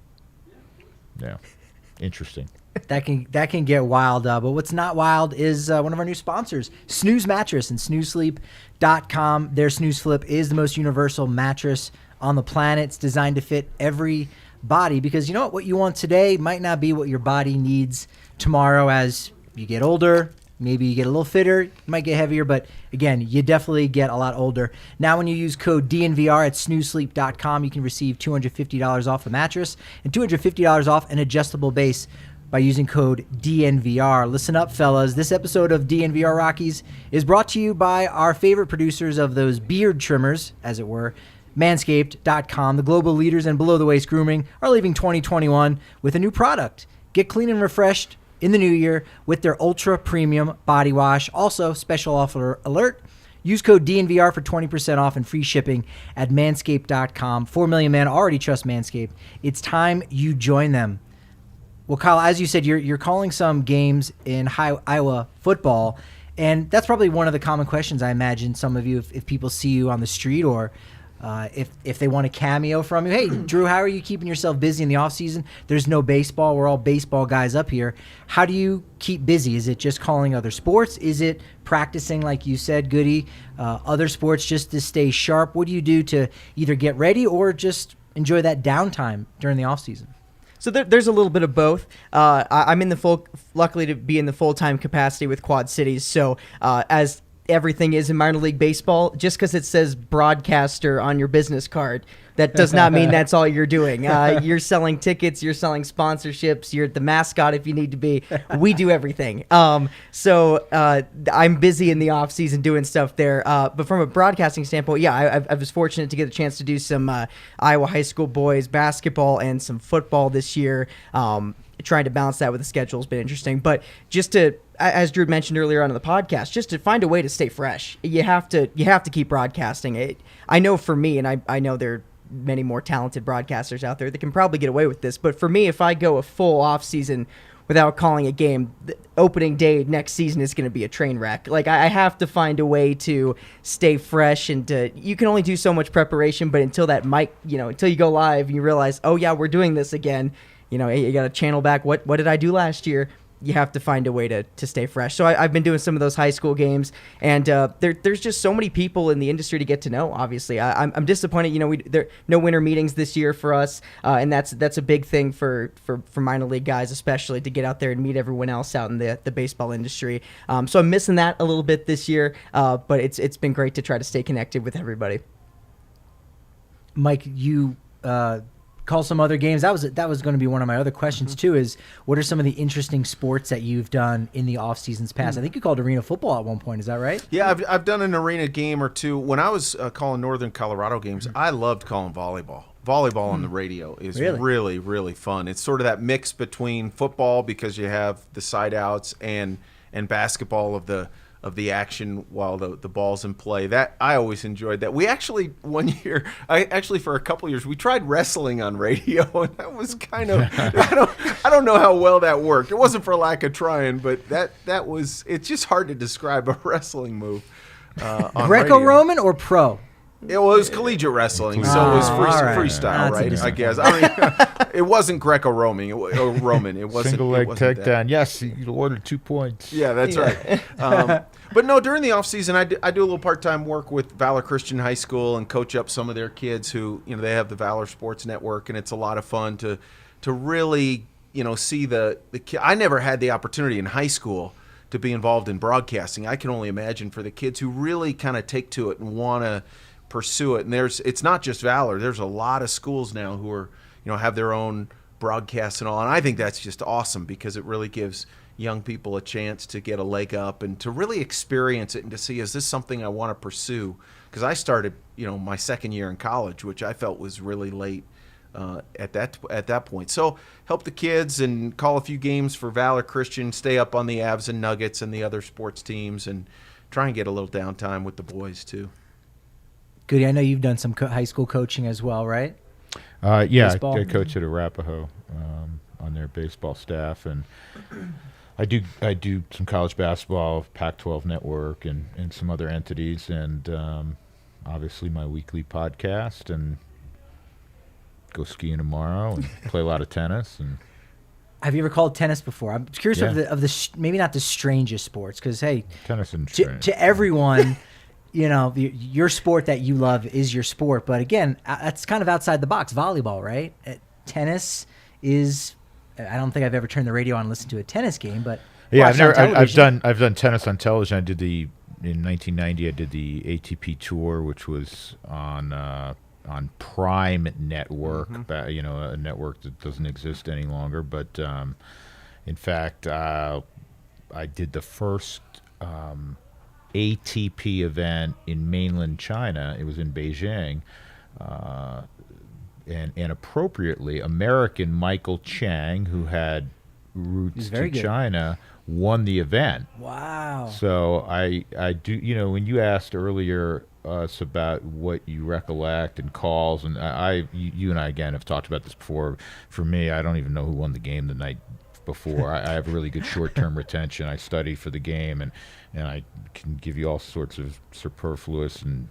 interesting. That can get wild, but what's not wild is one of our new sponsors, Snooze Mattress and SnoozeSleep.com. Their Snooze Flip is the most universal mattress on the planet. It's designed to fit every body, because you know what you want today might not be what your body needs tomorrow. As you get older, maybe you get a little fitter, you might get heavier, but again, you definitely get a lot older. Now when you use code DNVR at SnoozeSleep.com, you can receive $250 off a mattress and $250 off an adjustable base by using code DNVR. Listen up, fellas. This episode of DNVR Rockies is brought to you by our favorite producers of those beard trimmers, as it were, Manscaped.com. The global leaders in below-the-waist grooming are leaving 2021 with a new product. Get clean and refreshed in the new year with their ultra-premium body wash. Also, special offer alert, Use code DNVR for 20% off and free shipping at manscaped.com. 4 million men already trust Manscaped. It's time you join them. Well, Kyle, as you said, you're calling some games in Iowa football, and that's probably one of the common questions I imagine some of you, if people see you on the street or if they want a cameo from you. Hey, Drew, how are you keeping yourself busy in the offseason? There's no baseball. We're all baseball guys up here. How do you keep busy? Is it just calling other sports? Is it practicing, like you said, Goody, other sports just to stay sharp? What do you do to either get ready or just enjoy that downtime during the offseason? So there's a little bit of both. I'm luckily to be in the full-time capacity with Quad Cities. So as everything is in minor league baseball, just because it says broadcaster on your business card, that does not mean that's all you're doing. You're selling tickets, you're selling sponsorships, you're the mascot if you need to be. We do everything. So I'm busy in the off season doing stuff there. But from a broadcasting standpoint, yeah, I was fortunate to get a chance to do some Iowa high school boys basketball and some football this year. Trying to balance that with the schedule has been interesting. But just to, as Drew mentioned earlier on in the podcast, just to find a way to stay fresh, you have to keep broadcasting it. I know for me, and I know there are many more talented broadcasters out there that can probably get away with this. But for me, if I go a full off season without calling a game, the opening day next season is going to be a train wreck. Like I have to find a way to stay fresh, and you can only do so much preparation. But until that until you go live and you realize, oh yeah, we're doing this again. You got to channel back. What did I do last year? You have to find a way to stay fresh. So I've been doing some of those high school games, and there's just so many people in the industry to get to know. Obviously, I'm disappointed. There no winter meetings this year for us, and that's a big thing for minor league guys, especially to get out there and meet everyone else out in the baseball industry. So I'm missing that a little bit this year, but it's been great to try to stay connected with everybody. Mike, you call some other games. That was going to be one of my other questions too, is what are some of the interesting sports that you've done in the off seasons past? I think you called arena football at one point. Is that right? Yeah, I've done an arena game or two. When I was calling Northern Colorado games, I loved calling volleyball. Volleyball on the radio is really, really fun. It's sort of that mix between football, because you have the side outs, and basketball of the action while the ball's in play. That I always enjoyed that. We actually for a couple of years we tried wrestling on radio, and that was kind of I don't know how well that worked. It wasn't for lack of trying, but that was, it's just hard to describe a wrestling move on Greco-Roman or pro? It was collegiate wrestling, so it was freestyle, right? I guess. I mean, it wasn't Greco-Roman. It wasn't single leg takedown. down. Yes, you ordered 2 points. Yeah, that's right. But no, during the off season, I do a little part-time work with Valor Christian High School and coach up some of their kids who, they have the Valor Sports Network, and it's a lot of fun to really, see the kid. I never had the opportunity in high school to be involved in broadcasting. I can only imagine for the kids who really kind of take to it and want to pursue it. And it's not just Valor. There's a lot of schools now who are, have their own broadcasts and all. And I think that's just awesome, because it really gives young people a chance to get a leg up and to really experience it and to see, is this something I want to pursue? Because I started, my second year in college, which I felt was really late at that point. So help the kids and call a few games for Valor Christian, stay up on the Avs and Nuggets and the other sports teams, and try and get a little downtime with the boys too. Goody, I know you've done some high school coaching as well, right? Yeah, Baseball? I coach at Arapahoe on their baseball staff, and I do some college basketball, Pac-12 Network, and some other entities, and obviously my weekly podcast, and go skiing tomorrow, and play a lot of tennis. And have you ever called tennis before? I'm curious of the maybe not the strangest sports, because hey, tennis and strange. To everyone. Your sport that you love is your sport, but again, that's kind of outside the box. Volleyball, right? Tennis is. I don't think I've ever turned the radio on and listened to a tennis game, but yeah, I've done tennis on television. In 1990. I did the ATP Tour, which was on Prime Network, a network that doesn't exist any longer. But in fact, I did the first ATP event in mainland China. It was in Beijing, and appropriately, American Michael Chang, who had routes very to good. China, won the event. Wow. So I do, when you asked earlier us about what you recollect and calls, and you and I again have talked about this before. For me, I don't even know who won the game the night before. I have really good short-term retention. I study for the game, and I can give you all sorts of superfluous and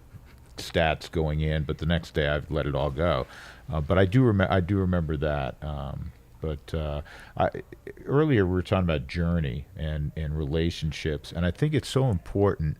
stats going in, but the next day I've let it all go. But I do remember that. Earlier we were talking about journey and relationships, and I think it's so important.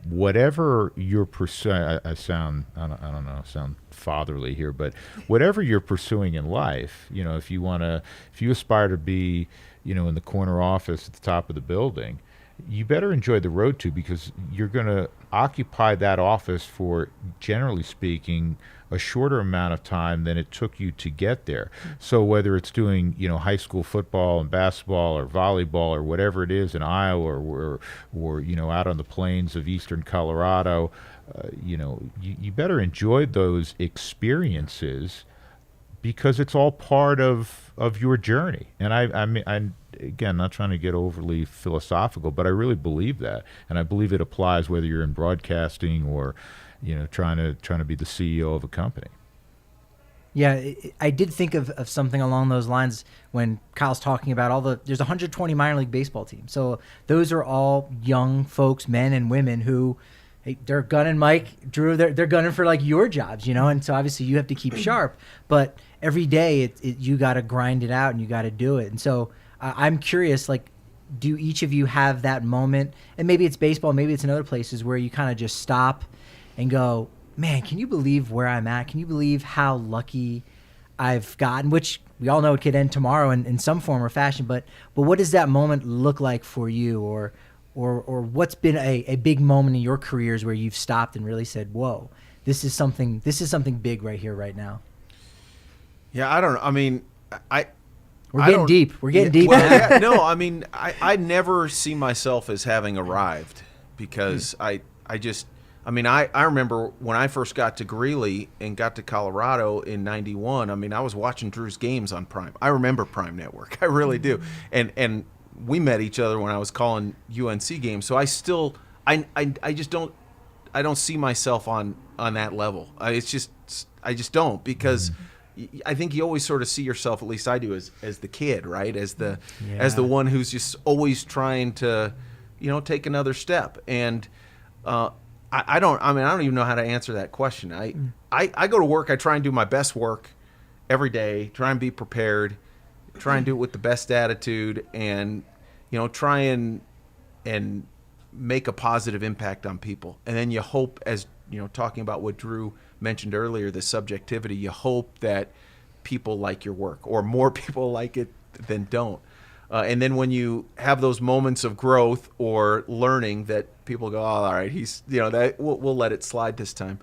Whatever you're pursuing, I don't know, sound fatherly here, but whatever you're pursuing in life, if you aspire to be, in the corner office at the top of the building, you better enjoy the road to, because you're going to occupy that office for, generally speaking, a shorter amount of time than it took you to get there. So whether it's doing, high school football and basketball or volleyball or whatever it is in Iowa or out on the plains of eastern Colorado, you better enjoy those experiences, because it's all part of your journey. And I'm again, not trying to get overly philosophical, but I really believe that, and I believe it applies whether you're in broadcasting or trying to be the CEO of a company. Yeah, I did think of something along those lines when Kyle's talking about there's 120 minor league baseball teams. So those are all young folks, men and women who, hey, they're gunning, Mike, Drew, they're gunning for like your jobs, and so obviously you have to keep sharp, but every day you got to grind it out and you got to do it. And so I'm curious, like, do each of you have that moment, and maybe it's baseball, maybe it's in other places, where you kind of just stop and go, man, can you believe where I'm at? Can you believe how lucky I've gotten? Which we all know it could end tomorrow in some form or fashion, but what does that moment look like for you, or what's been a big moment in your careers where you've stopped and really said, whoa, this is something big right here, right now? Yeah, I don't know. I mean, We're getting deep. We're getting deep. Well, yeah, no, I mean, I never see myself as having arrived, because I remember when I first got to Greeley and got to Colorado in '91. I mean, I was watching Drew's games on Prime. I remember Prime Network. I really do. And we met each other when I was calling UNC games. So I still, I just don't see myself on that level. I just don't, because I think you always sort of see yourself, at least I do, as the kid, right? As the one who's just always trying to, take another step. And I don't even know how to answer that question. I go to work, I try and do my best work every day, try and be prepared, try and do it with the best attitude, and try and make a positive impact on people. And then you hope, as talking about what Drew mentioned earlier, the subjectivity, you hope that people like your work, or more people like it than don't. And then when you have those moments of growth or learning that people go, oh, all right, he's, that we'll let it slide this time.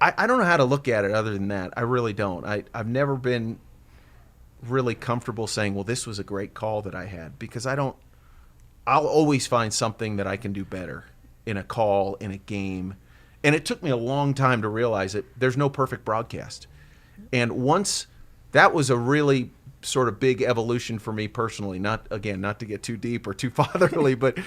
I don't know how to look at it other than that. I really don't. I've never been really comfortable saying, well, this was a great call that I had, because I'll always find something that I can do better in a call, in a game. And it took me a long time to realize that there's no perfect broadcast. And once that was a really sort of big evolution for me personally, not to get too deep or too fatherly, but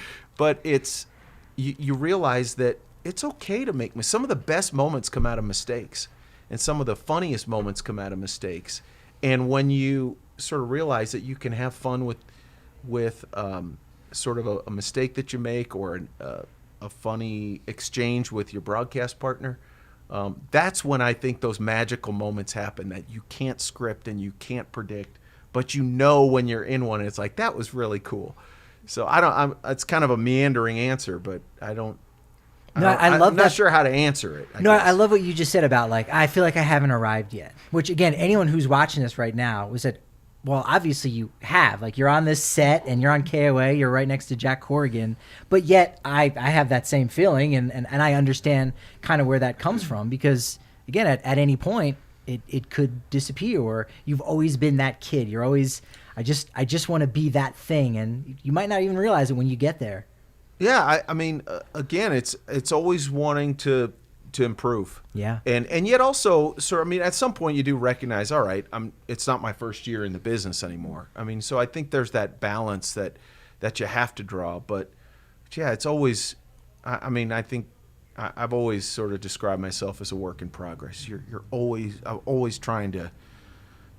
it's, you realize that it's okay to make mistakes. Some of the best moments come out of mistakes, and some of the funniest moments come out of mistakes. And when you sort of realize that you can have fun with sort of a mistake that you make, or a funny exchange with your broadcast partner, that's when I think those magical moments happen that you can't script and you can't predict, but when you're in one, it's like, that was really cool. So it's kind of a meandering answer, but I love that. I'm not sure how to answer it. I love what you just said about, like, I feel like I haven't arrived yet, which, again, anyone who's watching this right now was that, well, obviously you have. Like, you're on this set and you're on KOA, you're right next to Jack Corrigan, but yet I have that same feeling, and I understand kind of where that comes from, because, again, at any point it could disappear, or you've always been that kid. You're always, I just want to be that thing, and you might not even realize it when you get there. Yeah, I mean, again, it's always wanting to to improve. Yeah. And yet also, so I mean, at some point you do recognize, all right, it's not my first year in the business anymore. I mean, so I think there's that balance that you have to draw. But yeah, it's always, I mean, I think I've always sort of described myself as a work in progress. You're always trying to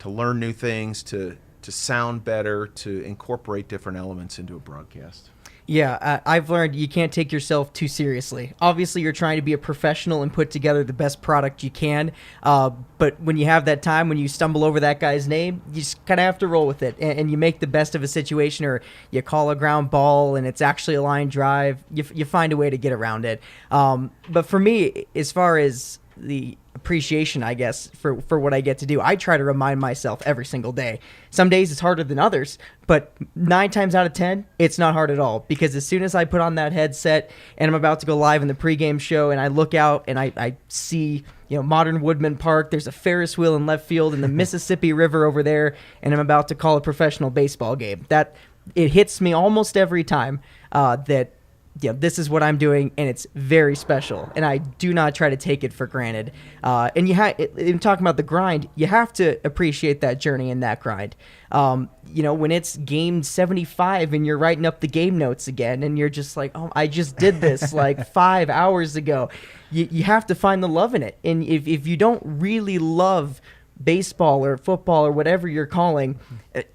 learn new things, to sound better, to incorporate different elements into a broadcast. Yeah, I've learned you can't take yourself too seriously. Obviously, you're trying to be a professional and put together the best product you can. But when you have that time, when you stumble over that guy's name, you just kind of have to roll with it. And you make the best of a situation, or you call a ground ball and it's actually a line drive. You find a way to get around it. But for me, as far as the appreciation, I guess, for what I get to do, I try to remind myself every single day. Some days it's harder than others, but 9 times out of 10, it's not hard at all, because as soon as I put on that headset and I'm about to go live in the pregame show and I look out and I see, modern Woodman Park, there's a Ferris wheel in left field and the Mississippi River over there, and I'm about to call a professional baseball game, that it hits me almost every time that this is what I'm doing, and it's very special, and I do not try to take it for granted. And in talking about the grind, you have to appreciate that journey and that grind. When it's game 75 and you're writing up the game notes again, and you're just like, oh, I just did this like 5 hours ago. You have to find the love in it, and if you don't really love baseball or football or whatever you're calling,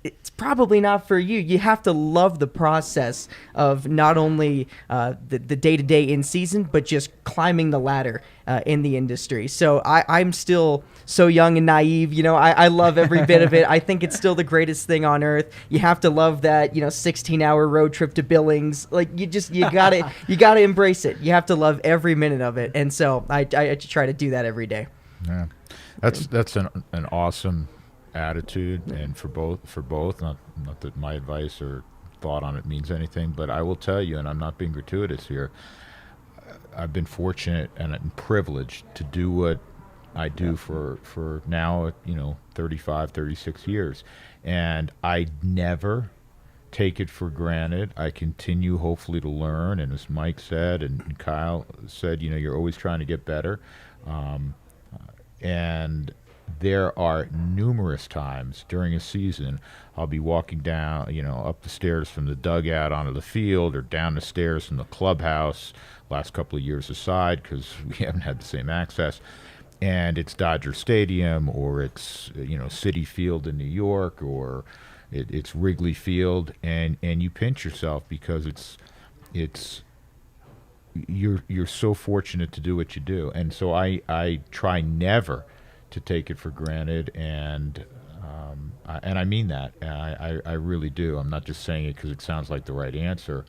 it's probably not for you. You have to love the process of not only the day-to-day in season, but just climbing the ladder in the industry. So I'm still so young and naive. I love every bit of it. I think it's still the greatest thing on earth. You have to love that 16-hour road trip to Billings. Like you gotta embrace it. You have to love every minute of it. And so I try to do that every day. Yeah. That's an awesome attitude, and for both. Not that my advice or thought on it means anything, but I will tell you, and I'm not being gratuitous here, I've been fortunate and privileged to do what I do for now 35, 36 years, and I never take it for granted. I continue hopefully to learn, and as Mike said and Kyle said, you're always trying to get better. And there are numerous times during a season I'll be walking down, up the stairs from the dugout onto the field, or down the stairs from the clubhouse, last couple of years aside because we haven't had the same access, and it's Dodger Stadium, or it's Citi Field in New York, or it's Wrigley Field, and you pinch yourself because you're so fortunate to do what you do, and so I try never to take it for granted, and I mean that. I really do. I'm not just saying it because it sounds like the right answer,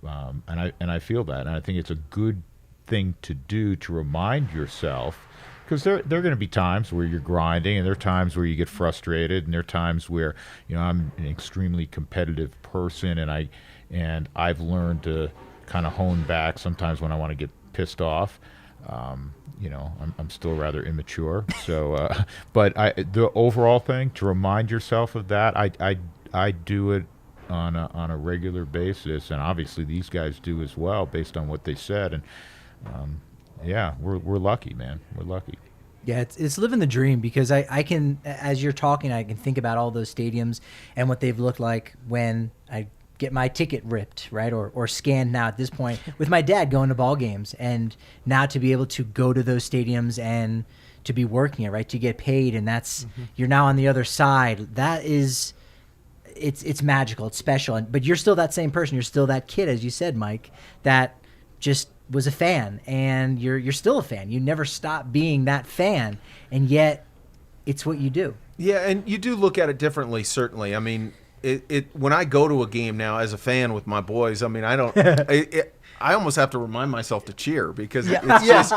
and I feel that, and I think it's a good thing to do to remind yourself, because there are going to be times where you're grinding, and there are times where you get frustrated, and there are times where I'm an extremely competitive person, and I've learned to kind of hone back sometimes when I want to get pissed off. I'm still rather immature. So, but the overall thing, to remind yourself of that, I do it on a regular basis, and obviously these guys do as well, based on what they said. And we're lucky, man. We're lucky. Yeah, it's living the dream, because I can, as you're talking, I can think about all those stadiums and what they've looked like when I get my ticket ripped, right, or scanned now at this point, with my dad going to ball games, and now to be able to go to those stadiums and to be working it, right, to get paid, and that's you're now on the other side. That is, it's magical, it's special, but you're still that same person. You're still that kid, as you said, Mike, that just was a fan, and you're still a fan. You never stop being that fan, and yet it's what you do. Yeah, and you do look at it differently, certainly. I mean, when I go to a game now as a fan with my boys, I mean, I don't. I almost have to remind myself to cheer, because it's just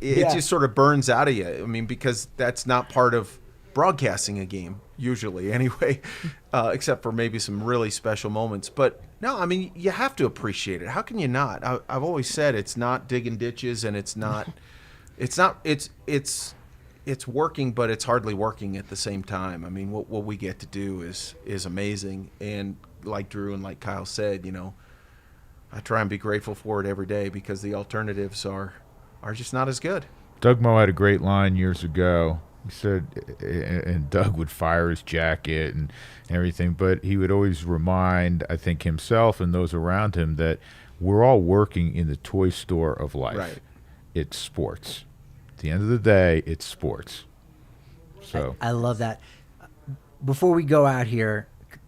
it just sort of burns out of you. I mean, because that's not part of broadcasting a game usually, anyway, except for maybe some really special moments. But no, I mean, you have to appreciate it. How can you not? I've always said it's not digging ditches, and it's working, but it's hardly working at the same time. I mean, what we get to do is amazing. And like Drew and like Kyle said, I try and be grateful for it every day, because the alternatives are are just not as good. Doug Moe had a great line years ago. He said, and Doug would fire his jacket and everything, but he would always remind, I think, himself and those around him that we're all working in the toy store of life. Right. It's sports. At the end of the day, it's sports. So I love that. Before we go out here,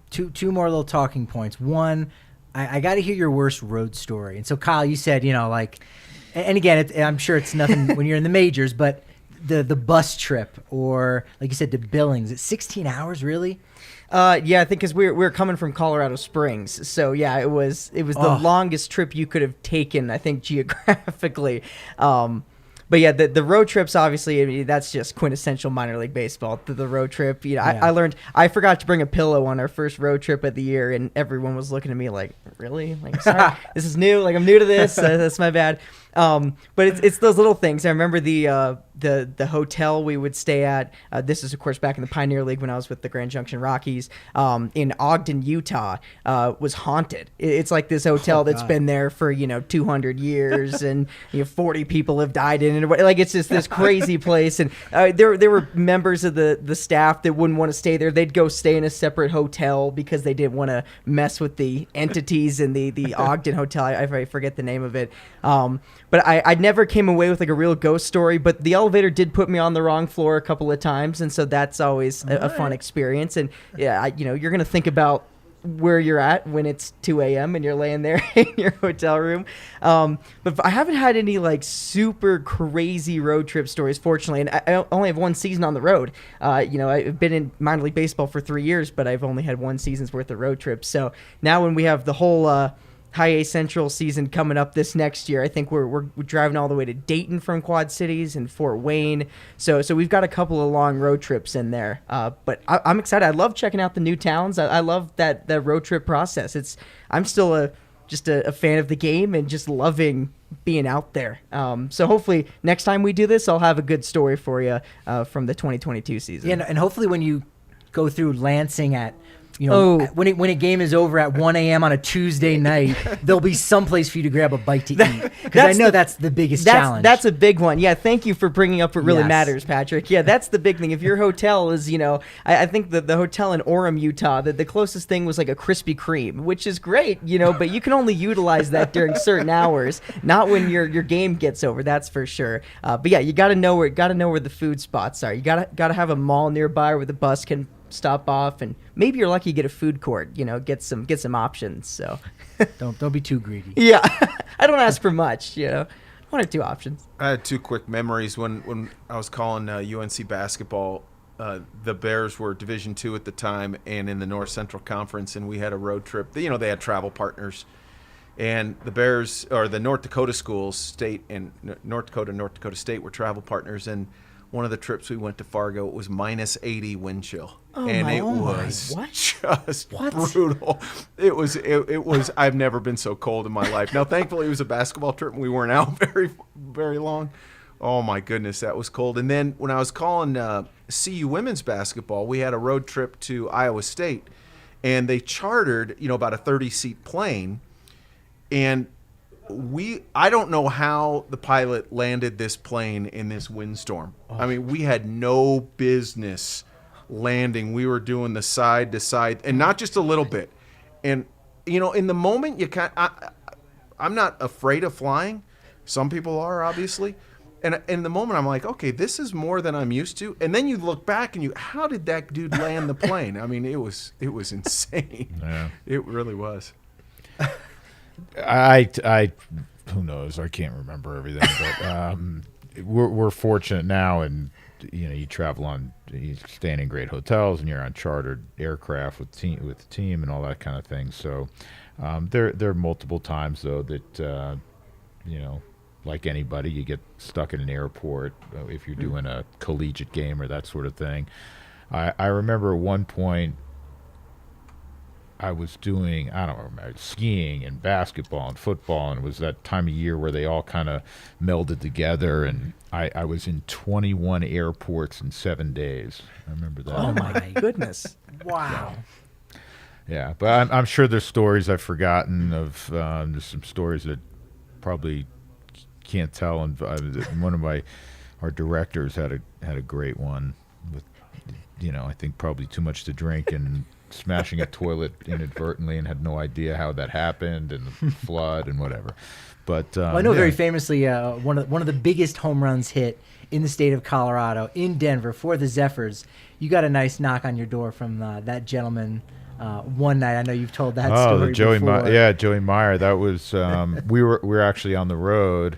two more little talking points. One, I got to hear your worst road story. And so, Kyle, you said, and again, I'm sure it's nothing when you're in the majors, but the bus trip, or like you said, to Billings, it's 16 hours, really? Yeah, I think because we were coming from Colorado Springs, so yeah, it was the longest trip you could have taken, I think, geographically. But yeah, the road trips, obviously, I mean, that's just quintessential minor league baseball. The road trip, I learned, I forgot to bring a pillow on our first road trip of the year, and everyone was looking at me like, really? Like, sorry, this is new. Like, I'm new to this. That's my bad. But it's those little things. I remember the hotel we would stay at. This is, of course, back in the Pioneer League when I was with the Grand Junction Rockies, in Ogden, Utah, was haunted. It's like this hotel that's been there for 200 years, and 40 people have died in it. Like, it's just this crazy place. And there were members of the staff that wouldn't want to stay there. They'd go stay in a separate hotel because they didn't want to mess with the entities in the Ogden hotel. I forget the name of it. But I never came away with like a real ghost story, but the elevator did put me on the wrong floor a couple of times, and so that's always a fun experience. And yeah, you're going to think about where you're at when it's 2 a.m. and you're laying there in your hotel room. But I haven't had any like super crazy road trip stories, fortunately. And I only have one season on the road. I've been in minor league baseball for 3 years, but I've only had one season's worth of road trips. So now when we have the whole High A Central season coming up this next year, I think we're driving all the way to Dayton from Quad Cities and Fort Wayne. So we've got a couple of long road trips in there. But I'm excited. I love checking out the new towns. I love that road trip process. I'm still just a fan of the game and just loving being out there. So hopefully next time we do this, I'll have a good story for you from the 2022 season. Yeah, and hopefully when you go through Lansing at when a game is over at 1 a.m. on a Tuesday night, there'll be someplace for you to grab a bite to eat. Because I know that's the biggest challenge. That's a big one. Yeah, thank you for bringing up what really matters, Patrick. Yeah, that's the big thing. If your hotel is, I think the hotel in Orem, Utah, the closest thing was like a Krispy Kreme, which is great, but you can only utilize that during certain hours, not when your game gets over. That's for sure. But yeah, you got to know where the food spots are. You got to have a mall nearby where the bus can stop off, and maybe you're lucky to get a food court, get some options. So don't be too greedy. Yeah. I don't ask for much, 1 or 2 options. I had 2 quick memories when I was calling UNC basketball. The Bears were Division II at the time and in the North Central Conference, and we had a road trip. They had travel partners, and the Bears, or the North Dakota schools, State and North Dakota State were travel partners. And one of the trips we went to Fargo, it was minus 80 wind chill. It was just brutal. It was. I've never been so cold in my life. Now, thankfully, it was a basketball trip and we weren't out very, very long. Oh my goodness, that was cold. And then when I was calling CU women's basketball, we had a road trip to Iowa State, and they chartered, about a 30-seat plane, and I don't know how the pilot landed this plane in this windstorm. I mean, we had no business landing. We were doing the side to side, and not just a little bit. And in the moment, I'm not afraid of flying. Some people are, obviously. And in the moment, I'm like, okay, this is more than I'm used to. And then you look back and how did that dude land the plane? I mean, it was insane. Yeah. It really was. I who knows? I can't remember everything, but we're fortunate now, and you travel you're staying in great hotels, and you're on chartered aircraft with the team and all that kind of thing. So there are multiple times though that like anybody, you get stuck in an airport if you're doing a collegiate game or that sort of thing. I remember at one point, I was doing, I don't remember, skiing and basketball and football, and it was that time of year where they all kind of melded together, and I was in 21 airports in 7 days. I remember that. Oh, my goodness. Wow. Yeah, but I'm sure there's stories I've forgotten of. There's some stories that probably can't tell. And one of our directors had a great one with, I think probably too much to drink and smashing a toilet inadvertently and had no idea how that happened, and the flood and whatever. But well, I know very famously one of the biggest home runs hit in the state of Colorado, in Denver, for the Zephyrs. You got a nice knock on your door from that gentleman one night. I know you've told that story Joey before. Joey Meyer. That was we were actually on the road,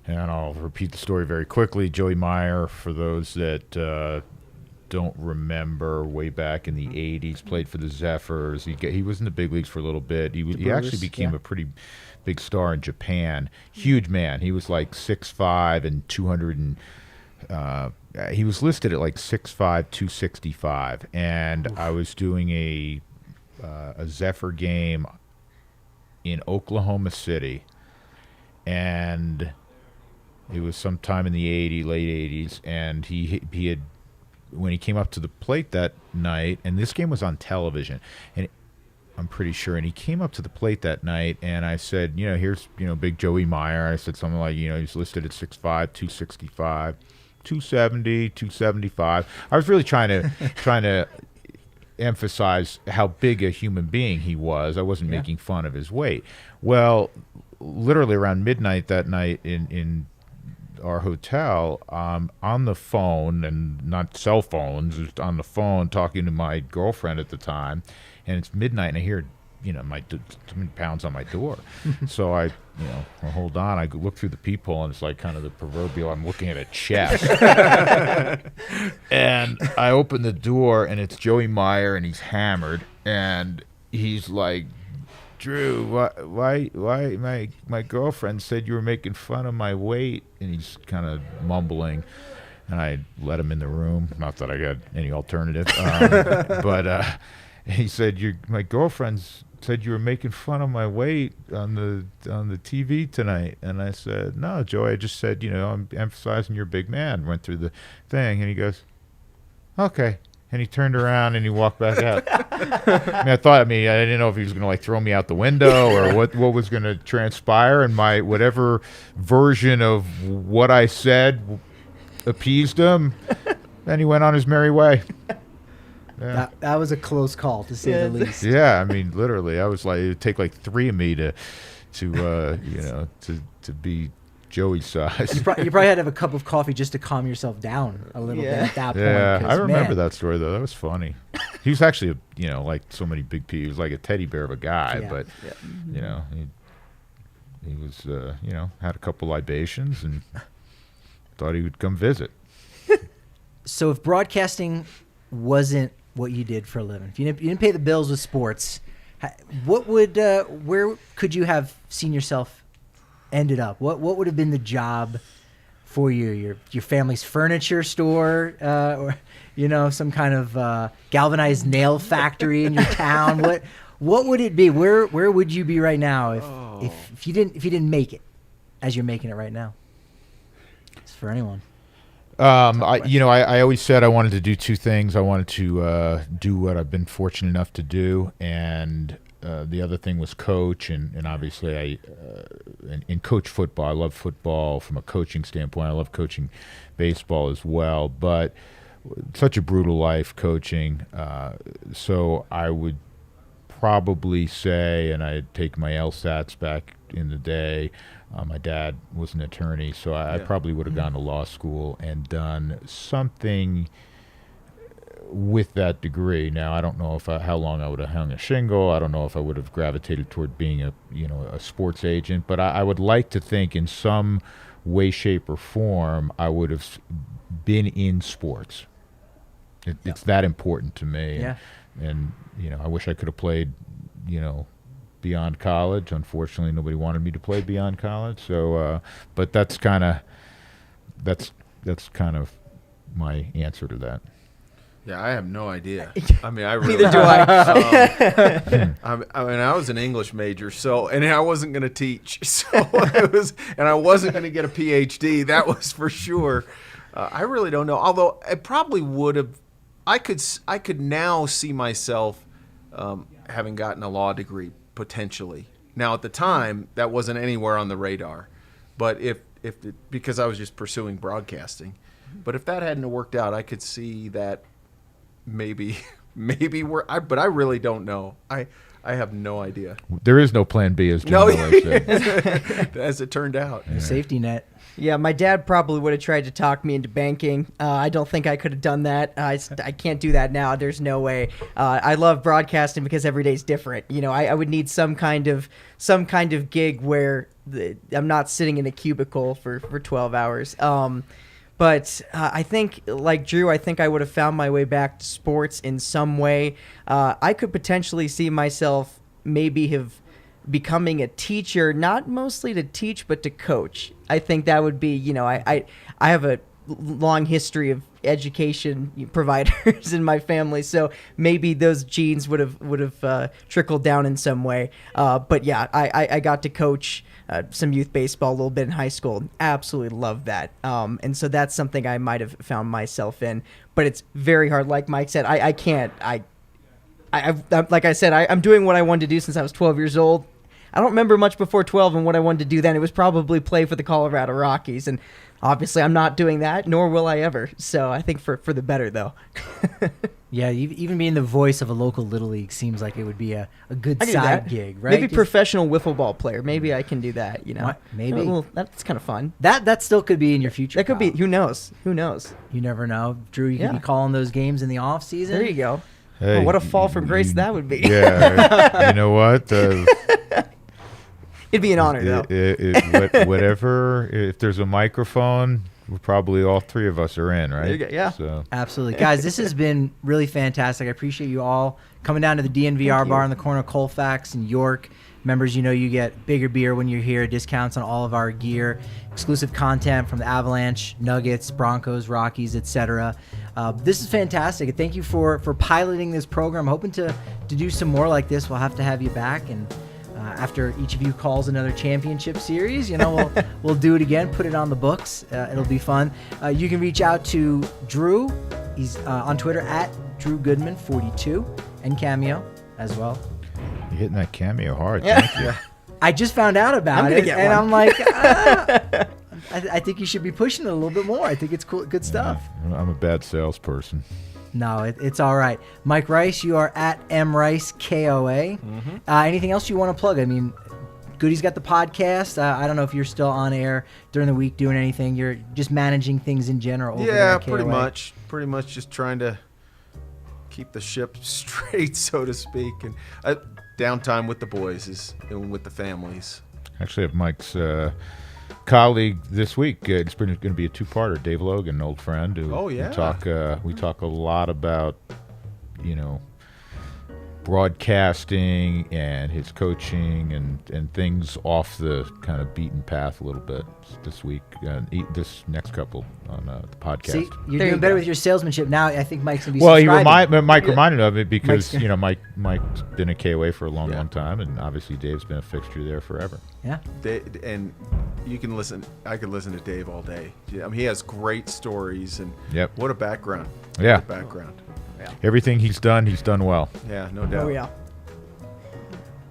and I'll repeat the story very quickly. Joey Meyer, for those that don't remember, way back in the '80s, played for the Zephyrs. He was in the big leagues for a little bit. He actually became a pretty big star in Japan. Huge man. He was like 6'5" and 200 and. He was listed at like 6'5", 265, and I was doing a Zephyr game in Oklahoma City, and it was sometime in the late 80s, and he had, when he came up to the plate that night, and this game was on television, and I'm pretty sure, and he came up to the plate that night, and I said, here's, big Joey Meyer. I said something like, he's listed at 6'5", 265. 270, 275. I was really trying to emphasize how big a human being he was. I wasn't making fun of his weight. Well, literally around midnight that night in our hotel, on the phone, and not cell phones, just on the phone, talking to my girlfriend at the time, and it's midnight, and I hear my pounds on my door. So I, well, hold on. I look through the peephole, and it's like kind of the proverbial, I'm looking at a chest. And I open the door, and it's Joey Meyer, and he's hammered, and he's like, Drew, why my girlfriend said you were making fun of my weight, and he's kind of mumbling. And I let him in the room. Not that I got any alternative, but he said, my girlfriend's said you were making fun of my weight on the TV tonight. And I said, no, Joey, I just said, I'm emphasizing you're a big man. Went through the thing, and he goes, okay. And he turned around and he walked back out. I didn't know if he was going to throw me out the window or what was going to transpire, and my whatever version of what I said appeased him. Then he went on his merry way. Yeah. That was a close call, to say the least. Yeah, literally, I was like, it'd take like three of me to be Joey's size. You probably had to have a cup of coffee just to calm yourself down a little bit at that point. Yeah, I remember that story though. That was funny. He was actually, like so many big people. He was like a teddy bear of a guy, but he was, had a couple libations and thought he would come visit. So if broadcasting wasn't what you did for a living, if you didn't pay the bills with sports, where could you have seen yourself ended up? What would have been the job for you? Your family's furniture store, or some kind of galvanized nail factory in your town? What would it be? Where would you be right now if you didn't make it as you're making it right now? It's for anyone. I always said I wanted to do two things. I wanted to do what I've been fortunate enough to do, and the other thing was coach, and obviously and coach football. I love football from a coaching standpoint. I love coaching baseball as well, but such a brutal life coaching. So I would probably say, and I'd take my LSATs back in the day. My dad was an attorney, so I probably would have gone to law school and done something with that degree. Now, I don't know how long I would have hung a shingle. I don't know if I would have gravitated toward being a sports agent, but I would like to think in some way, shape, or form I would have been in sports. It's that important to me. Yeah. And I wish I could have played, beyond college. Unfortunately, nobody wanted me to play beyond college. So, but that's kind of my answer to that. Yeah, I have no idea. I really Neither do I. I was an English major, and I wasn't going to teach, and I wasn't going to get a PhD. That was for sure. I really don't know. Although I probably would have. I could now see myself having gotten a law degree potentially. Now at the time that wasn't anywhere on the radar, but if because I was just pursuing broadcasting. But if that hadn't worked out, I could see that maybe but I really don't know. I have no idea. There is no plan B, as Jim Miller said. As it turned out. The safety net. Yeah, my dad probably would have tried to talk me into banking. I don't think I could have done that. I can't do that now. There's no way. I love broadcasting because every day's different. You know, I would need some kind of gig where I'm not sitting in a cubicle for 12 hours. But I think, like Drew, I think I would have found my way back to sports in some way. I could potentially see myself maybe becoming a teacher, not mostly to teach, but to coach. I think that would be, you know, I have a long history of education providers in my family, so maybe those genes would have trickled down in some way. But yeah, I got to coach some youth baseball a little bit in high school. Absolutely loved that. And so that's something I might have found myself in. But it's very hard. Like Mike said, I can't. Like I said, I'm doing what I wanted to do since I was 12 years old. I don't remember much before 12 and what I wanted to do then. It was probably play for the Colorado Rockies. And obviously I'm not doing that, nor will I ever. So I think for the better, though. Yeah, even being the voice of a local Little League seems like it would be a good side gig, right? Maybe professional wiffle ball player. Maybe I can do that, you know. Maybe. Well, that's kind of fun. That still could be in your future. That could be. Who knows? Who knows? You never know. Drew, you could be calling those games in the off season. There you go. Hey, what a fall from grace that would be. Yeah, you know what? It'd be an honor, though. Whatever. If there's a microphone, probably all three of us are in, right? There you go, yeah. So. Absolutely. Guys, this has been really fantastic. I appreciate you all coming down to the DNVR Bar in the corner of Colfax and York. Members, you know you get bigger beer when you're here, discounts on all of our gear, exclusive content from the Avalanche, Nuggets, Broncos, Rockies, etc. This is fantastic. Thank you for piloting this program. I'm hoping to do some more like this. We'll have to have you back, and after each of you calls another championship series, you know, we'll do it again, put it on the books. It'll be fun. You can reach out to Drew. He's on Twitter at Drew Goodman 42 and Cameo as well. You're hitting that Cameo hard. Thank you. I just found out about it, and I'm like, I think you should be pushing it a little bit more. I think it's cool, good stuff. I'm a bad salesperson. No, it's all right. Mike Rice, you are at MRiceKOA. Mm-hmm. Anything else you want to plug? I mean, Goody's got the podcast. I don't know if you're still on air during the week doing anything. You're just managing things in general. Over there at KOA. Pretty much just trying to keep the ship straight, so to speak. And downtime with the boys and with the families. Actually, I have Mike's colleague this week. It's going to be a two-parter. Dave Logan, an old friend. Who, oh yeah. We talk a lot about, you know, broadcasting and his coaching and things off the kind of beaten path a little bit this week. This next couple on the podcast. See, you're doing better with your salesmanship now. I think Mike's gonna be. Well, Mike reminded me of it because you know Mike's been at KOA for a long time, and obviously Dave's been a fixture there forever. Yeah. And you can listen. I could listen to Dave all day. I mean, he has great stories, and what a background. Yeah. What a background. Yeah. Everything he's done well. Yeah, no doubt. Oh yeah.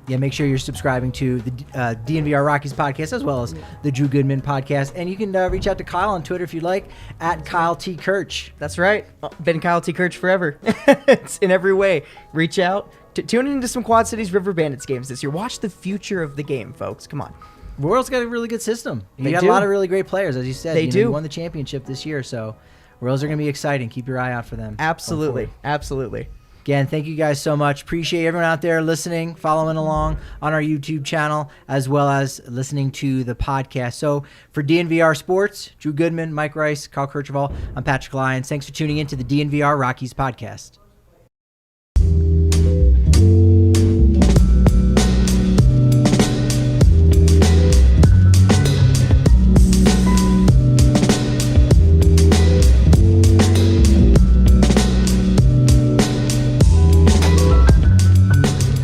Yeah, make sure you're subscribing to the DNVR Rockies podcast as well as the Drew Goodman podcast. And you can reach out to Kyle on Twitter if you'd like, at Kyle T. Kerch. That's right. Been Kyle T. Kerch forever. It's in every way. Reach out. Tune into some Quad Cities River Bandits games this year. Watch the future of the game, folks. Come on. Royals got a really good system. You They got do. a lot of really great players, as you said. They do. You won the championship this year, so Royals are going to be exciting. Keep your eye out for them. Absolutely. Absolutely. Again, thank you guys so much. Appreciate everyone out there listening, following along on our YouTube channel, as well as listening to the podcast. So for DNVR Sports, Drew Goodman, Mike Rice, Kyle Kercheval, I'm Patrick Lyons. Thanks for tuning in to the DNVR Rockies podcast.